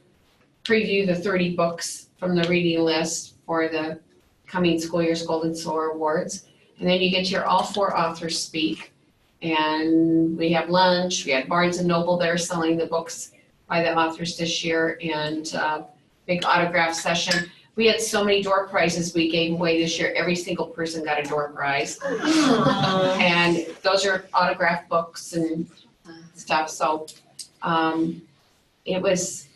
preview the 30 books from the reading list for the coming school year's Golden Soar Awards. And then you get to hear all 4 authors speak. And we have lunch. We had Barnes and Noble there selling the books by the authors this year, and big autograph session. We had so many door prizes we gave away this year. Every single person got a door prize. And those are autographed books and stuff. So it was,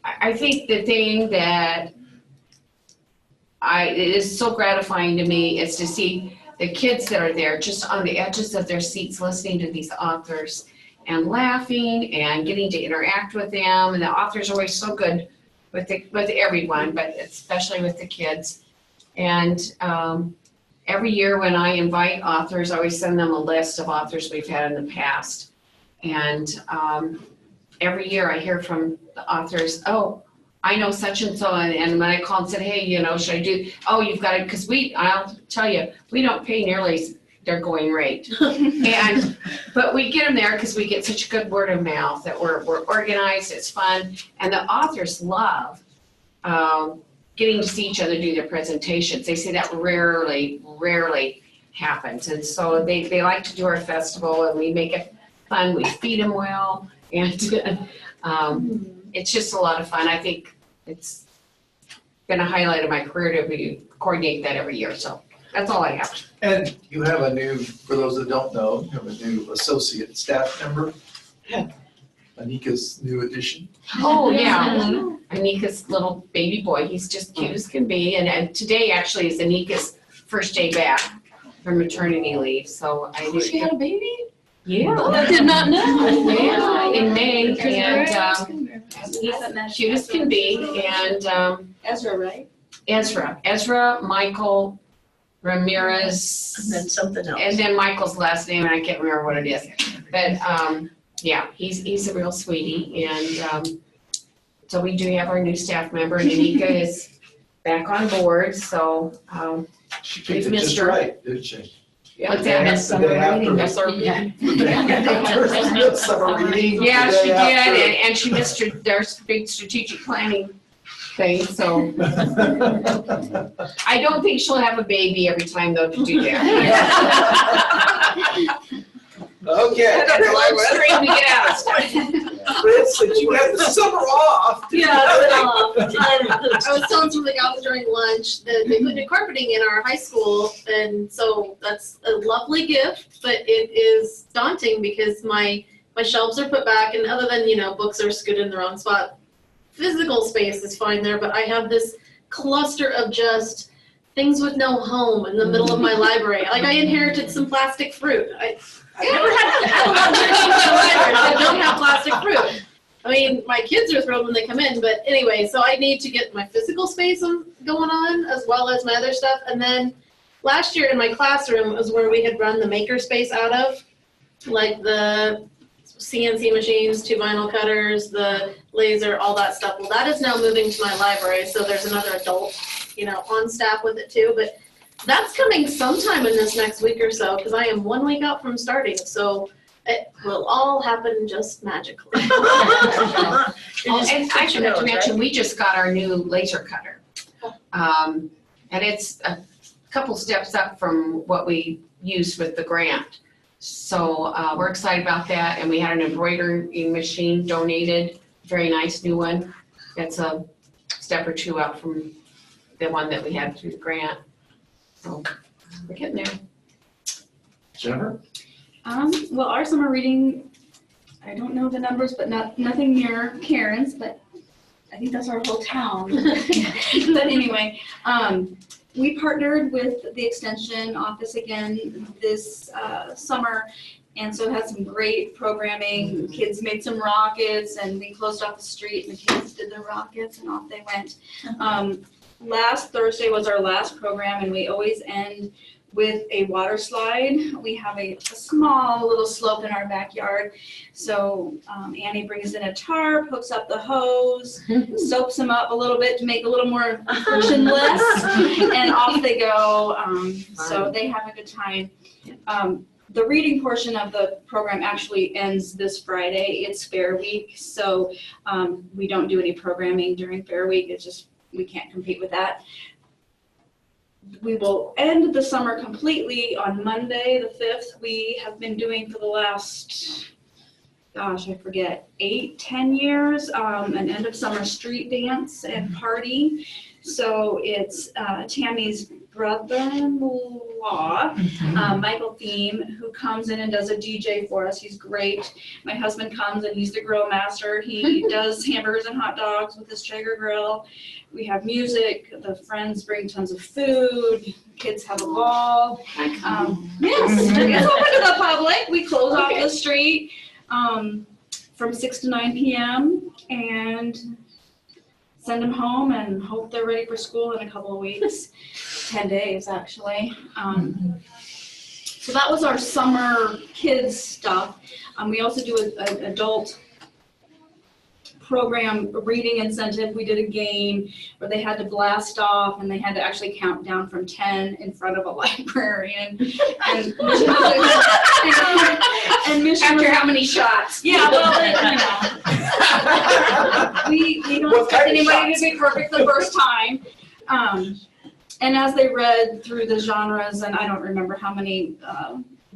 I think the thing that it is so gratifying to me is to see the kids that are there just on the edges of their seats listening to these authors and laughing and getting to interact with them. And the authors are always so good with everyone, but especially with the kids. And every year when I invite authors, I always send them a list of authors we've had in the past. And every year I hear from the authors, oh, I know such and so, and when I called and said, hey, should I do, oh, you've got to, because I'll tell you, we don't pay nearly their going rate. But we get them there because we get such good word of mouth that we're organized, it's fun, and the authors love getting to see each other do their presentations. They say that rarely happens, and so they like to do our festival, and we make it fun, we feed them well, and it's just a lot of fun. I think it's been a highlight of my career to coordinate that every year, so that's all I have. And you have a new, for those that don't know, you have a new associate staff member. Yeah. Anika's new addition. Oh, yeah. Anika's little baby boy, he's just cute as can be. And today actually is Anika's first day back from maternity leave, so I knew. She had a baby? Yeah. Oh, I did not know. Yeah, in May, and Congrats. cute as can be, and Ezra, right? Ezra, Michael, Ramirez. And then something else. And then Michael's last name, and I can't remember what it is. But, yeah, he's a real sweetie, and so we do have our new staff member, and Anika is back on board, so, She picked it missed just her. right, didn't she? what's The that? day after- That's our Yeah. the day after summer reading, the Yeah, day she did, after- and she missed their big strategic planning thing, so I don't think she'll have a baby every time though to do that. Okay. That's a long string to get out of stuff. Chris, since you had the summer off. Yeah, I was telling some of the gals during lunch that they put new carpeting in our high school, and so that's a lovely gift, but it is daunting because my shelves are put back, and other than, books are scooted in the wrong spot, physical space is fine there, but I have this cluster of just things with no home in the middle of my library. Like, I inherited some plastic fruit. I've never had a lot of things in my library that don't have plastic fruit. I mean, my kids are thrilled when they come in, but anyway, so I need to get my physical space going on as well as my other stuff. And then last year in my classroom was where we had run the maker space out of, like the CNC machines, 2 vinyl cutters, the laser, all that stuff. Well, that is now moving to my library, so there's another adult, on staff with it too. But that's coming sometime in this next week or so, because I am 1 week out from starting, so it will all happen just magically. And I forgot to mention, we just got our new laser cutter. And it's a couple steps up from what we used with the grant. So we're excited about that, and we had an embroidery machine donated, very nice new one. It's a step or 2 up from the one that we had through the grant. So we're getting there. Jennifer? Well, our summer reading, I don't know the numbers, but nothing near Karen's, but I think that's our whole town. But anyway, we partnered with the Extension Office again this summer, and so had some great programming. Kids made some rockets, and we closed off the street, and the kids did their rockets, and off they went. Last Thursday was our last program, and we always end with a water slide. We have a small little slope in our backyard. So Annie brings in a tarp, hooks up the hose, soaks them up a little bit to make a little more frictionless, and off they go. So they have a good time. the reading portion of the program actually ends this Friday. It's Fair Week, so we don't do any programming during Fair Week. It's just, we can't compete with that. We will end the summer completely on Monday, the 5th. We have been doing for the last, gosh, I forget, 8-10 years, an end of summer street dance and party. So it's Tammy's brother-in-law, Michael Thiem, who comes in and does a DJ for us. He's great. My husband comes and he's the grill master. He does hamburgers and hot dogs with his Traeger grill. We have music. The friends bring tons of food. Kids have a ball. Yes, it's open to the public. We close off the street from 6 to 9 p.m. and send them home and hope they're ready for school in a couple of weeks, 10 days actually. So that was our summer kids stuff. We also do an adult program reading incentive. We did a game where they had to blast off and they had to actually count down from 10 in front of a librarian. And Mission After how many shots? Yeah, well, we don't expect anybody to be perfect the first time. And as they read through the genres, and I don't remember how many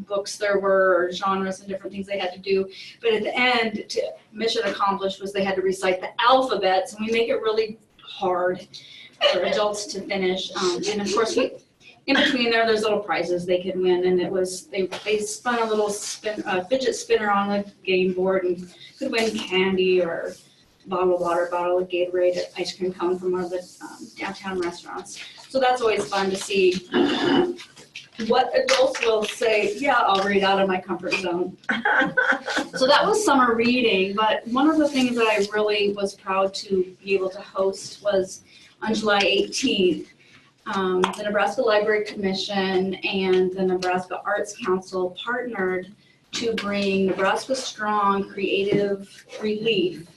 books there were, or genres and different things they had to do, but at the end, mission accomplished was they had to recite the alphabet, so we make it really hard for adults to finish. And of course, in between there's little prizes they could win, and it was, they spun a little fidget spinner on the game board and could win candy or bottle of water, bottle of Gatorade, ice cream cone from one of the downtown restaurants. So that's always fun to see what adults will say, yeah, I'll read out of my comfort zone. So that was summer reading, but one of the things that I really was proud to be able to host was on July 18th. The Nebraska Library Commission and the Nebraska Arts Council partnered to bring Nebraska Strong creative relief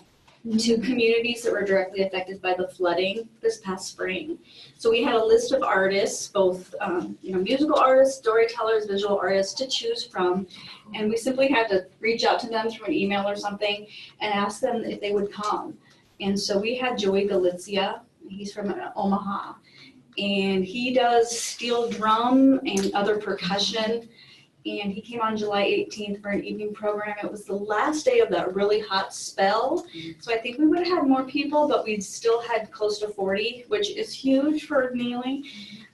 to communities that were directly affected by the flooding this past spring. So we had a list of artists, both musical artists, storytellers, visual artists to choose from, and we simply had to reach out to them through an email or something and ask them if they would come. And so we had Joey Galizia, he's from Omaha, and he does steel drum and other percussion. And he came on July 18th for an evening program. It was the last day of that really hot spell. So I think we would have had more people, but we still had close to 40, which is huge for kneeling.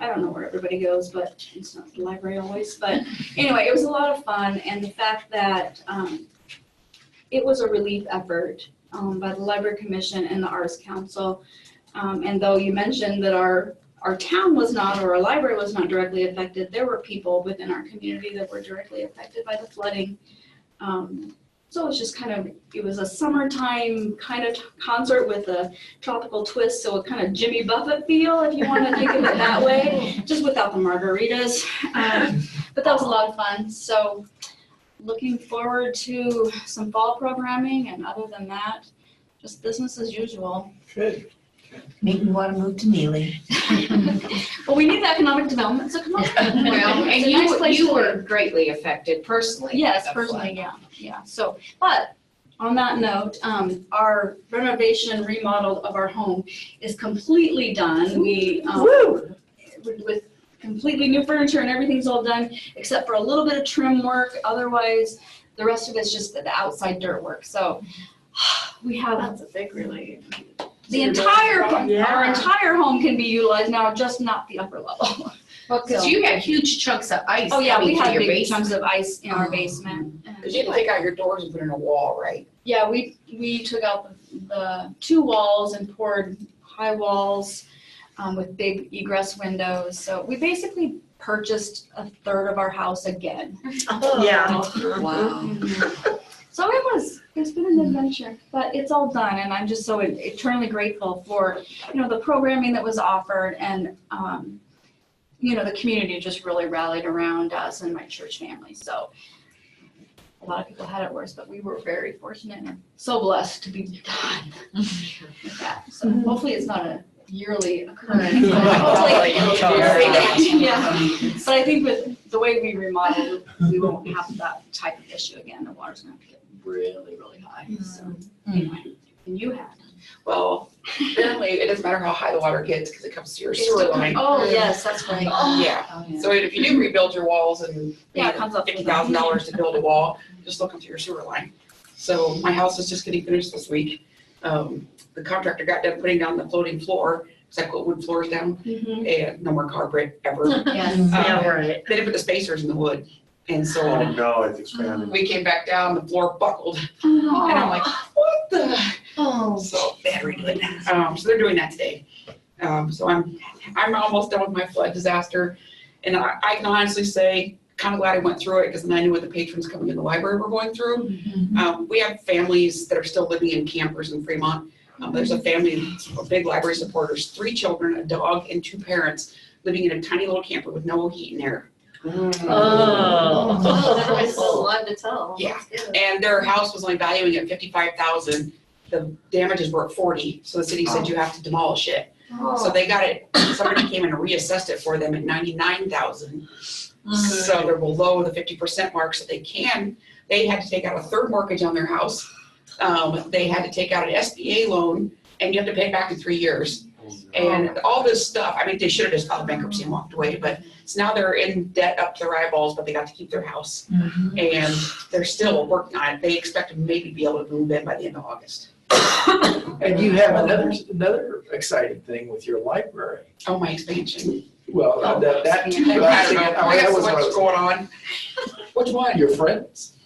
I don't know where everybody goes, but it's not the library always. But anyway, it was a lot of fun. And the fact that it was a relief effort by the Library Commission and the Arts Council. And though you mentioned that our town was not, or our library was not directly affected, there were people within our community that were directly affected by the flooding. So it was just it was a summertime kind of concert with a tropical twist, so a kind of Jimmy Buffett feel, if you want to think of it that way, just without the margaritas. But that was a lot of fun. So looking forward to some fall programming, and other than that, just business as usual. Good. Make me want to move to Neely. Well, we need the economic development, so come on. Well, and It's a nice place you to were greatly affected personally. Yes, by the flood. personally, yeah. So, but on that note, our renovation and remodel of our home is completely done. We, with completely new furniture and everything's all done, except for a little bit of trim work. Otherwise, the rest of it's just the outside dirt work. So we have. That's a big relief. The entire, Yeah. our entire home can be utilized now, just not the upper level. Well, because So- you had huge chunks of ice Oh, yeah, we coming had to your big basement. chunks of ice in our basement. Because you had to take out your doors and put in a wall, right? Yeah, we took out the 2 walls and poured high walls with big egress windows. So we basically purchased a third of our house again. Yeah. Wow. Mhm. So it's been an adventure, but it's all done, and I'm just so eternally grateful for, the programming that was offered, and, the community just really rallied around us and my church family. So a lot of people had it worse, but we were very fortunate and so blessed to be done with that. So hopefully it's not yearly occurrence. Hopefully. Yeah, but I think with the way we remodel, we won't have that type of issue again. The water's gonna have to get really, really high, so anyway, and you had. Well, apparently it doesn't matter how high the water gets because it comes to your sewer line. Oh, yes, that's right. Yeah, Oh, yeah. so if you do rebuild your walls and Yeah, pay it comes up. $50,000 to build a wall, just look into your sewer line. So my house is just getting finished this week. The contractor got done putting down the floating floor, because I put wood floors down, and no more carpet ever. Yeah, right. They didn't put the spacers in the wood, and so Oh, no, it's expanded. we came back down, the floor buckled, and I'm like, what the? Oh. So they had to redo it. So they're doing that today. So I'm almost done with my flood disaster, and I can honestly say, kind of glad I went through it because then I knew what the patrons coming in the library were going through. We have families that are still living in campers in Fremont. There's a family of big library supporters, 3 children, a dog, and 2 parents living in a tiny little camper with no heat and air. Oh. Everybody's still alive to tell. Yeah. That's good. And their house was only valuing at $55,000. The damages were at 40, so the city said you have to demolish it. So they got it, somebody came and reassessed it for them at $99,000. So they're below the 50% mark, so they had to take out a 3rd mortgage on their house. They had to take out an SBA loan, and you have to pay it back in 3 years. And all this stuff, I mean, they should have just filed bankruptcy and walked away, but so now they're in debt up to their eyeballs, but they got to keep their house. And they're still working on it. They expect to maybe be able to move in by the end of August. And you have another exciting thing with your library. Oh, my expansion. Well, that too. I but I'm don't know. thinking, I that got was so what I much was- going on. Which one? Your friends,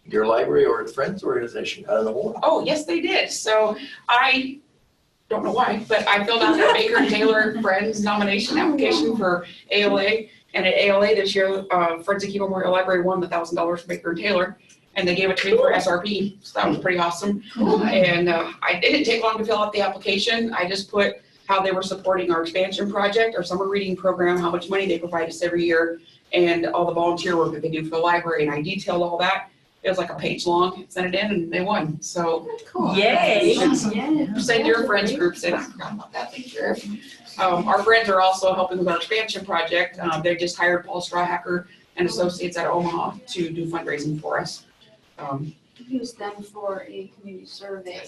your library or friends organization, I don't know what. Oh, yes, they did. So I don't know why, but I filled out the Baker and Taylor Friends nomination application for ALA. And at ALA this year, Friends of Key Memorial Library won the $1,000 for Baker and Taylor. And they gave it to me for SRP, so that was pretty awesome. And it didn't take long to fill out the application. I just put how they were supporting our expansion project, our summer reading program, how much money they provide us every year, and all the volunteer work that they do for the library. And I detailed all that. It was like a page long, sent it in, and they won. So Yay. Send your friends group, say, I forgot about that, thank you. Our friends are also helping with our expansion project. They just hired Paul Strawhacker and Associates out of Omaha to do fundraising for us. Use them for a community survey.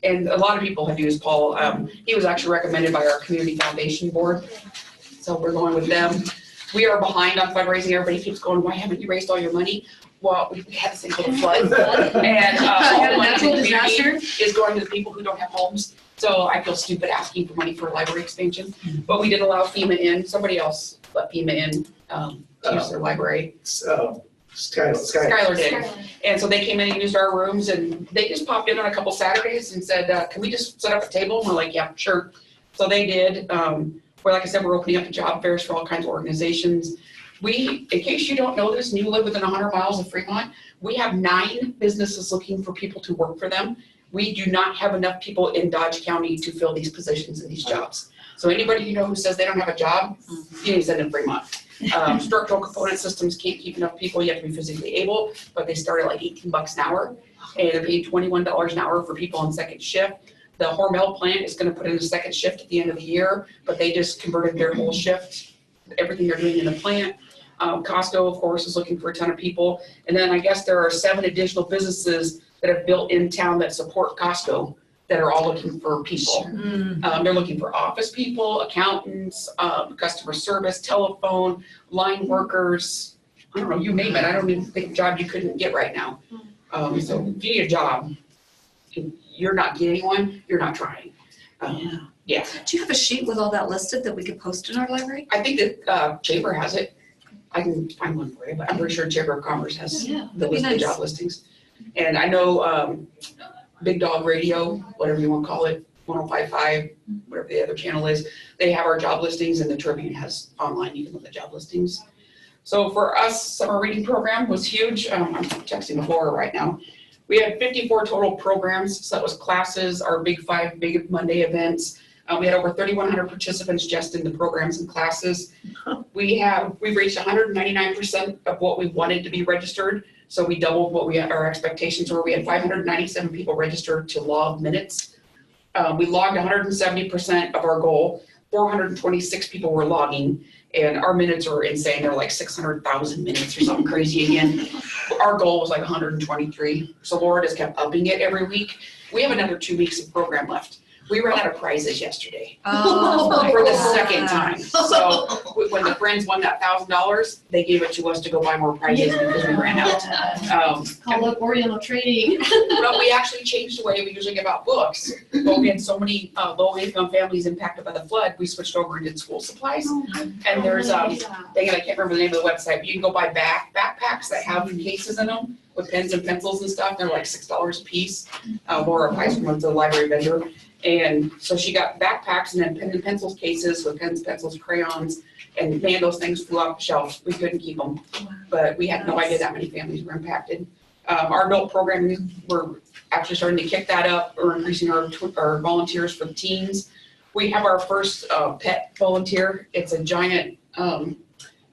And a lot of people have used Paul. He was actually recommended by our community foundation board. So we're going with them. We are behind on fundraising. Everybody keeps going, why haven't you raised all your money? Well, we had the same little flood. And all the money in the community is going to the people who don't have homes. So I feel stupid asking for money for library expansion. But we did allow FEMA in. Somebody else let FEMA in to use their library. Skylar did. And so they came in and used our rooms, and they just popped in on a couple Saturdays and said, can we just set up a table? And we're like, yeah, sure. So they did. Where, like I said, we're opening up the job fairs for all kinds of organizations. In case you don't know this, and you live within 100 miles of Fremont, we have 9 businesses looking for people to work for them. We do not have enough people in Dodge County to fill these positions and these jobs. So anybody you know who says they don't have a job, you need to send them Fremont. Structural component systems can't keep enough people. You have to be physically able, but they start at like $18 an hour, and they're paying $21 an hour for people on second shift. The Hormel plant is going to put in a second shift at the end of the year, but they just converted their whole shift, everything they're doing in the plant. Costco, of course, is looking for a ton of people. And then I guess there are 7 additional businesses that have built in town that support Costco that are all looking for people. They're looking for office people, accountants, customer service, telephone, line workers. I don't know, you name it. I don't even think a job you couldn't get right now. So if you need a job, if you're not getting one, you're not trying. Yeah. Do you have a sheet with all that listed that we could post in our library? I think that Chamber has it. I can find one for you, but I'm pretty sure Chamber of Commerce has the that'd be list of nice. job listings. And I know Big Dog Radio, whatever you want to call it, 105.5, whatever the other channel is, they have our job listings, and the Tribune has online, you can look at job listings. So for us, summer reading program was huge. I'm texting Laura right now. We had 54 total programs, so that was classes, our Big 5, Big Monday events. We had over 3,100 participants just in the programs and classes. We've reached 199% of what we wanted to be registered. So we doubled what our expectations were. We had 597 people registered to log minutes. We logged 170% of our goal. 426 people were logging, and our minutes are insane. They're like 600,000 minutes or something crazy again. Our goal was like 123. So Laura just kept upping it every week. We have another 2 weeks of program left. We ran out of prizes yesterday for the second time. So when the friends won that $1,000, they gave it to us to go buy more prizes because we ran out. Call up Oriental Trading. But we actually changed the way we usually give out books. But we had so many low-income families impacted by the flood, we switched over and did school supplies. And there's, dang it, I can't remember the name of the website, but you can go buy backpacks that have cases in them with pens and pencils and stuff. They're like $6 a piece. Laura buys from the library vendor. And so she got backpacks and then pen and pencils cases with pens, pencils, crayons, and man, those things flew off the shelf. We couldn't keep them, but we had no idea that many families were impacted. Our adult programming, we're actually starting to kick that up. We're increasing our volunteers for the teens. We have our first pet volunteer. It's a giant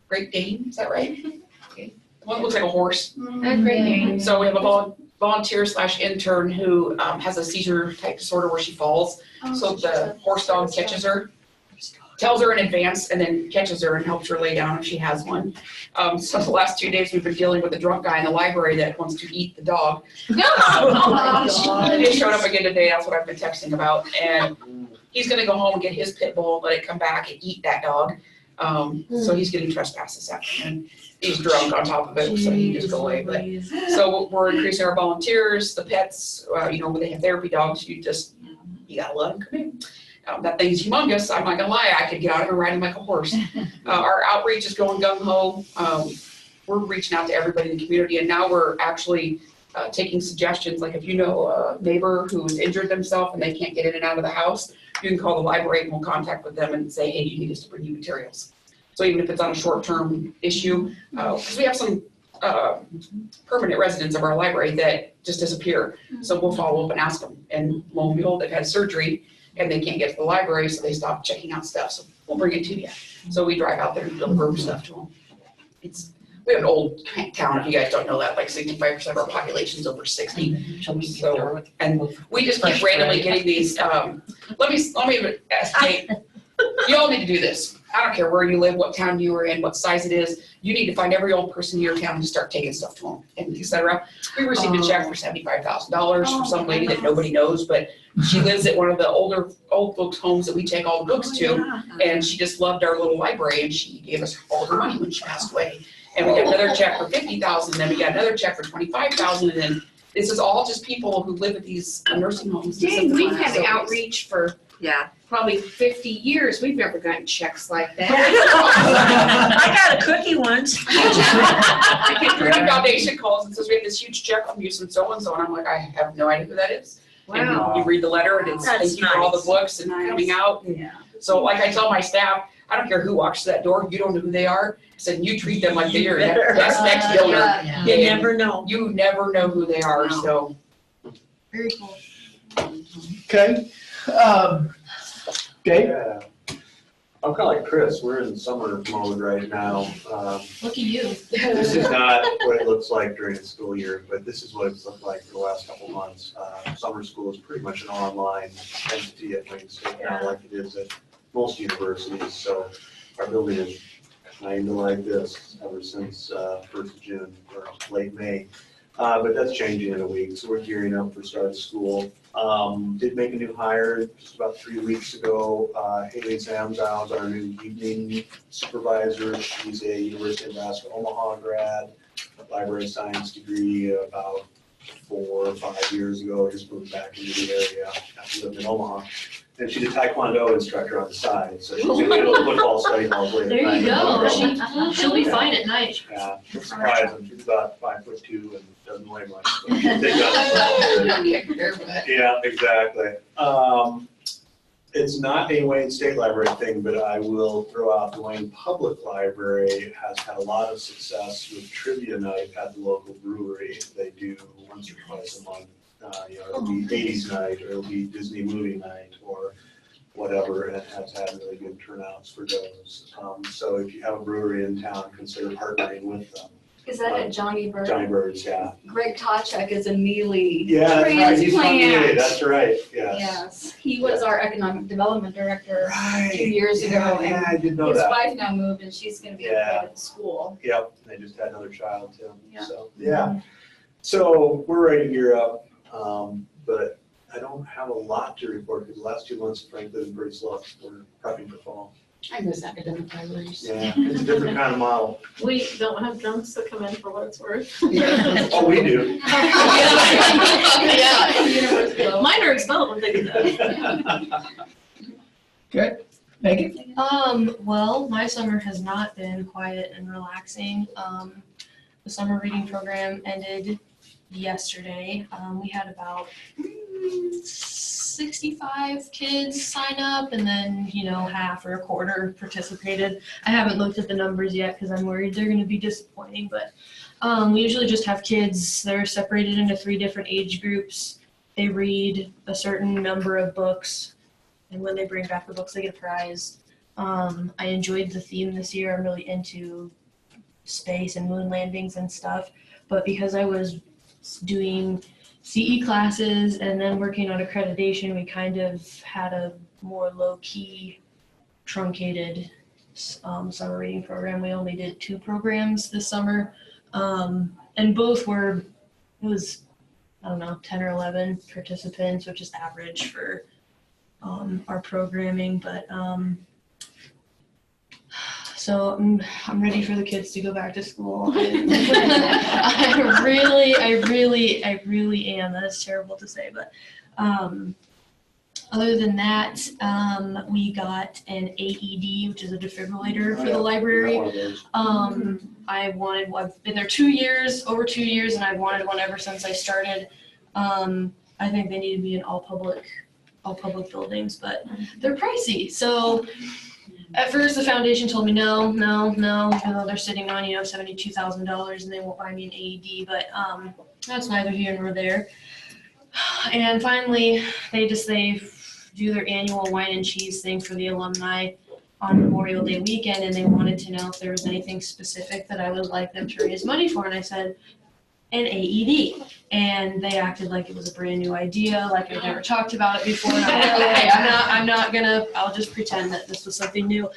Great Dane, is that right? Okay. One that looks like a horse. Great Dane. So we have a volunteer/intern who has a seizure type disorder where she falls. So the horse dog catches her, tells her in advance, and then catches her and helps her lay down if she has one. So the last 2 days we've been dealing with a drunk guy in the library that wants to eat the dog. He showed up again today. That's what I've been texting about. And he's going to go home and get his pit bull, let it come back and eat that dog. So he's getting trespassed this afternoon. He's drunk on top of it, so he can just go away. But so we're increasing our volunteers, the pets. You know, when they have therapy dogs, you gotta let them come in. That thing's humongous. I'm not gonna lie, I could get out of it riding like a horse. Our outreach is going gung ho. We're reaching out to everybody in the community, and now we're actually taking suggestions. Like if you know a neighbor who's injured themselves and they can't get in and out of the house, you can call the library and we'll contact with them and say, hey, you need us to bring you materials. So even if it's on a short-term issue, because we have some permanent residents of our library that just disappear. So we'll follow up and ask them. And lo and behold, they've had surgery and they can't get to the library, so they stop checking out stuff. So we'll bring it to you. So we drive out there and deliver stuff to them. We have an old town, if you guys don't know that, like 65% of our population is over 60. So, and we just keep randomly getting these, let me estimate. You all need to do this. I don't care where you live, what town you are in, what size it is. You need to find every old person in your town and start taking stuff to them, and et cetera. We received a check for $75,000 from some lady that nobody knows, but she lives at one of the old folks' homes that we take all the books to, and she just loved our little library, and she gave us all her money when she passed away. And we got another check for $50,000, then we got another check for $25,000, and then this is all just people who live at these nursing homes. Dang, we've had outreach for probably 50 years. We've never gotten checks like that. I got a cookie once. The foundation calls and says, we have this huge check from you from so-and-so, and I'm like, I have no idea who that is. Wow. And you read the letter, and it's thank you for all the books and coming out. And so like I tell my staff, I don't care who walks to that door, you don't know who they are. I said, you treat them like they're your next donor. You never know. You never know who they are, so. Very cool. Okay. Gabe? Yeah. I'm kind of like Chris, we're in summer mode right now. Look at you. This is not what it looks like during the school year, but this is what it's looked like for the last couple of months. Summer school is pretty much an online entity at Wayne State now, like it is at most universities. So our building is kind of like this ever since 1st of June or late May. But that's changing in a week, so we're gearing up for start of school. Did make a new hire just about 3 weeks ago. Haley Zamzow is our new evening supervisor. She's a University of Nebraska Omaha grad, library science degree about 4 or 5 years ago. Just moved back into the area after living in Omaha. And she's a Taekwondo instructor on the side, so she's gonna be able to football study halls later. There you go. She'll be fine at night. Yeah, it's surprising. She's about 5'2" and doesn't weigh much. So they got it. Yeah, exactly. It's not a Wayne State Library thing, but I will throw out the Wayne Public Library has had a lot of success with trivia night at the local brewery. They do once or twice a month. It'll be 80s night, or it'll be Disney movie night, or whatever, and it has had really good turnouts for those. So if you have a brewery in town, consider partnering with them. Is that at Johnny Bird? Johnny Bird's, yeah. Greg Tochek is a Neely Yeah, that's right, he's from transplant. Neely, that's right, yes. Yes, he was our economic development director Right, 2 years ago. yeah, and I did know his that. wife now moved and she's gonna be in Yeah. private school. Yep, they just had another child too, Yeah. so, yeah. So we're ready to gear up, but I don't have a lot to report because the last 2 months, frankly, have been pretty slow. We're prepping for fall. I miss academic libraries. Yeah, it's a different kind of model. We don't have drums to come in for what it's worth. Oh, we do. Yeah. Mine are expelled when they do that. Good. Megan? Well, my summer has not been quiet and relaxing. The summer reading program ended yesterday. We had about 65 kids sign up and then, half or a quarter participated. I haven't looked at the numbers yet because I'm worried they're gonna be disappointing, but we usually just have kids. They're separated into 3 different age groups. They read a certain number of books, and when they bring back the books, they get a prize. I enjoyed the theme this year. I'm really into space and moon landings and stuff, but because I was doing CE classes and then working on accreditation, we kind of had a more low-key, truncated summer reading program. We only did 2 programs this summer, and both were, it was, 10 or 11 participants, which is average for our programming, but so I'm ready for the kids to go back to school. I really am. That is terrible to say, but other than that, we got an AED, which is a defibrillator for the library. I've been there 2 years, over 2 years, and I've wanted one ever since I started. I think they need to be in all public buildings, but they're pricey. So at first, the foundation told me no, even though they're sitting on, $72,000 and they won't buy me an AED, but that's neither here nor there. And finally, they do their annual wine and cheese thing for the alumni on Memorial Day weekend, and they wanted to know if there was anything specific that I would like them to raise money for, and I said, an AED. And they acted like it was a brand new idea, like I'd never talked about it before. And I'm like, okay, I'll just pretend that this was something new.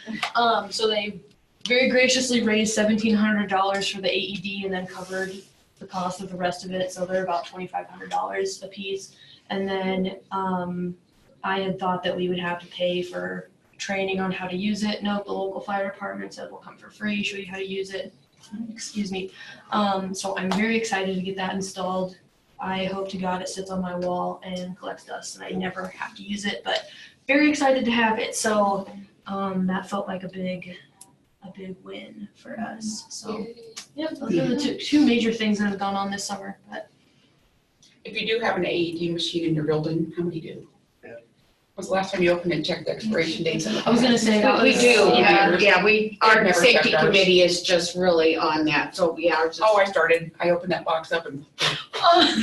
So they very graciously raised $1,700 for the AED and then covered the cost of the rest of it. So they're about $2,500 a piece. And then I had thought that we would have to pay for training on how to use it. Nope, the local fire department said we'll come for free, show you how to use it. Excuse me. So I'm very excited to get that installed. I hope to God it sits on my wall and collects dust and I never have to use it, but very excited to have it. So that felt like a big win for us. So yeah, those are the two major things that have gone on this summer. But If you do have an AED machine in your building, how many do? Was the last time you opened and checked the expiration dates? I was gonna say that We was- do, Yeah. our never safety checked ours. committee is just really on that, so yeah, ours is. Oh, I started. I opened that box up and.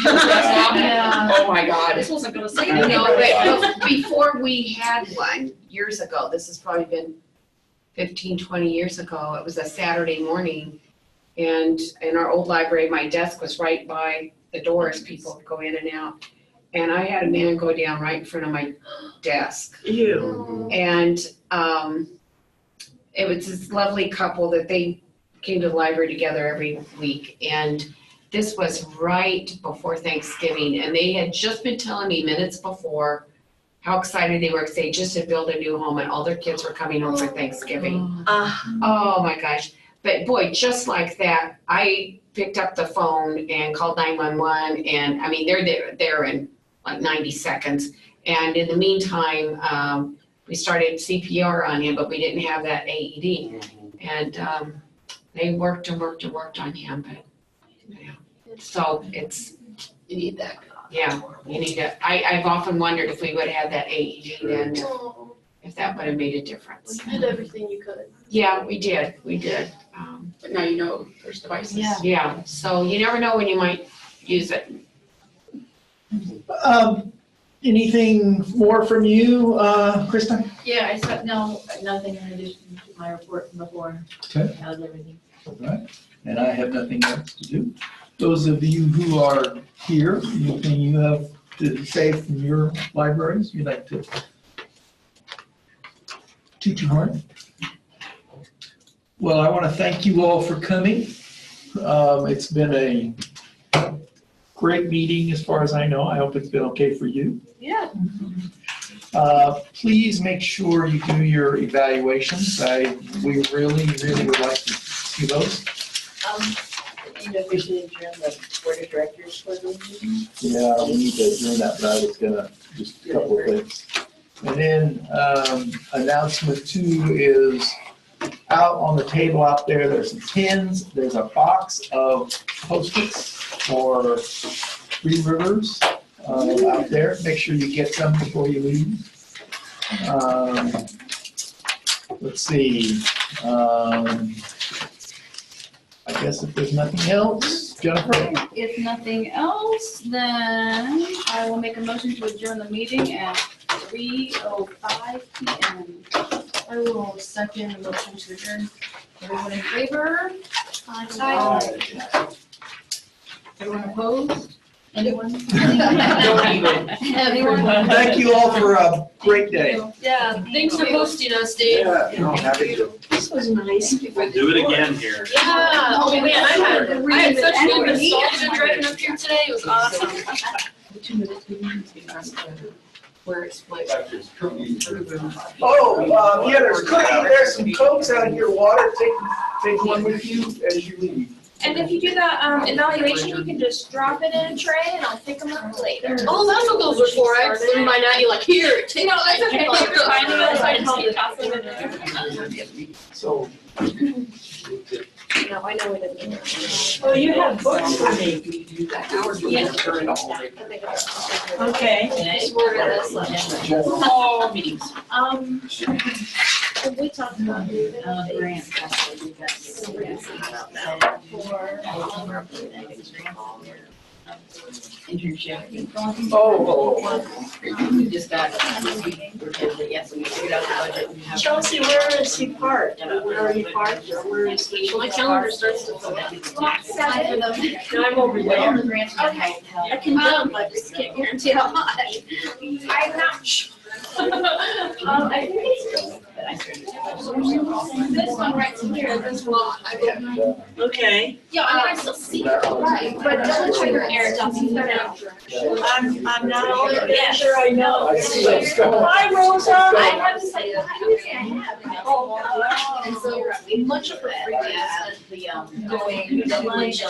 Yeah. Oh my God. This wasn't gonna say You anything. know, but before we had one, years ago, this has probably been 15, 20 years ago, it was a Saturday morning. And in our old library, my desk was right by the door as people would go in and out. And I had a man go down right in front of my desk. You. And it was this lovely couple that they came to the library together every week. And this was right before Thanksgiving. And they had just been telling me minutes before how excited they were because they just had built a new home and all their kids were coming home for Thanksgiving. Oh my gosh. But boy, just like that, I picked up the phone and called 911. And I mean, they're there in like 90 seconds. And in the meantime, we started CPR on him, but we didn't have that AED. And they worked and worked and worked on him, but yeah. So it's, You need that. yeah, you need to, I've often wondered if we would have had that AED then, if that would have made a difference. You did everything you could. Yeah, we did. But now you know there's devices. Yeah. Yeah, so you never know when you might use it. Anything more from you, Krista? Yeah, nothing in addition to my report from before. Okay. How's everything? All right. and I have nothing else to do. Those of you who are here, anything you have to say from your libraries, you'd like to toot your horn? Well, I want to thank you all for coming. It's been a great meeting as far as I know. I hope it's been okay for you. Yeah. Please make sure you do your evaluations. We really would like to see those. You know, officially adjourn the board of directors for the meeting. Yeah, we need to adjourn that, but I was gonna, just a couple of things. And then, announcement 2 is out on the table out there, there's some pins, there's a box of Post-its for Three Rivers, out there. Make sure you get some before you leave. Let's see, I guess if there's nothing else, Jennifer? If nothing else, then I will make a motion to adjourn the meeting at 3:05 PM. I will second the motion to adjourn. Everyone in favor? Aye. Everyone opposed? Anyone? Don't even. Everyone? Thank you all for a great day. Yeah, thanks for hosting us, Dave. No, happy to. This was nice. Do it again here. Yeah, oh man, I had such good nostalgia driving up here today, it was awesome. 2 minutes where it's split. Oh, yeah, there's cookie, there's some Cokes out here, water, take one with you as you leave. And if you do the evaluation, you can just drop it in a tray and I'll pick them up later. Oh, that's what those are for, I flew mine out, you're like, here, take. No, that's okay. Finding those, I just keep tossing them in there. So. No, I know it is. Oh, you have books for me. Okay. Just word this. All meetings. We talked about Grants, that's what we got. some grants about that for. Internship. Oh. We just got, we're told that, yes, we figured out the budget. We have- Chelsea, where is he parked? Where are you parked or where is he? My calendar starts to fill out. No, I'm over there. The grants we have held. I can jump, I just can't guarantee how high. I'm not sure. I think it's But I started. this one right here, this one. Okay. Yeah, I mean, I still see it. Right, but double check your air, Chelsea, they're not. I'm not all that sure I know. I see what's going on. Hi, Rosa. I have to say, And so much of her free is Going to lunch,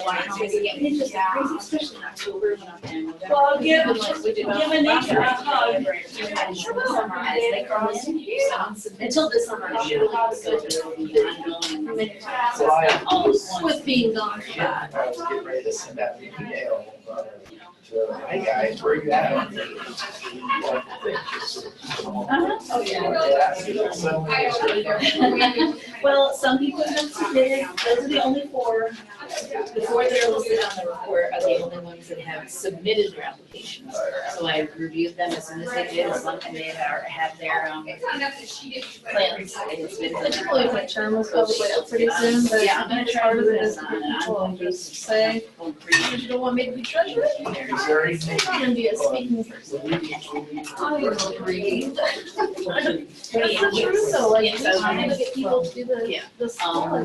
especially in October when I'm in. Well, give Give Nick a hug. until this summer. With being gone. I was getting ready to send out the email, hey guys, where you at? Oh, yeah. Well, some people have submitted, those are the only 4, the 4 that are listed on the report are the only ones that have submitted their applications. So I reviewed them as soon as they did, as long as they had their, plans. It's been- Typically, my term was probably up pretty soon, but Yeah, I'm gonna try part to of do it this is on people an just say, you don't want me to be treasurer? Is there anything? I'm gonna be a speaking person. I will agree. That's the truth though, like, Yes, I was I'm gonna gonna- get people to do Yeah. the school.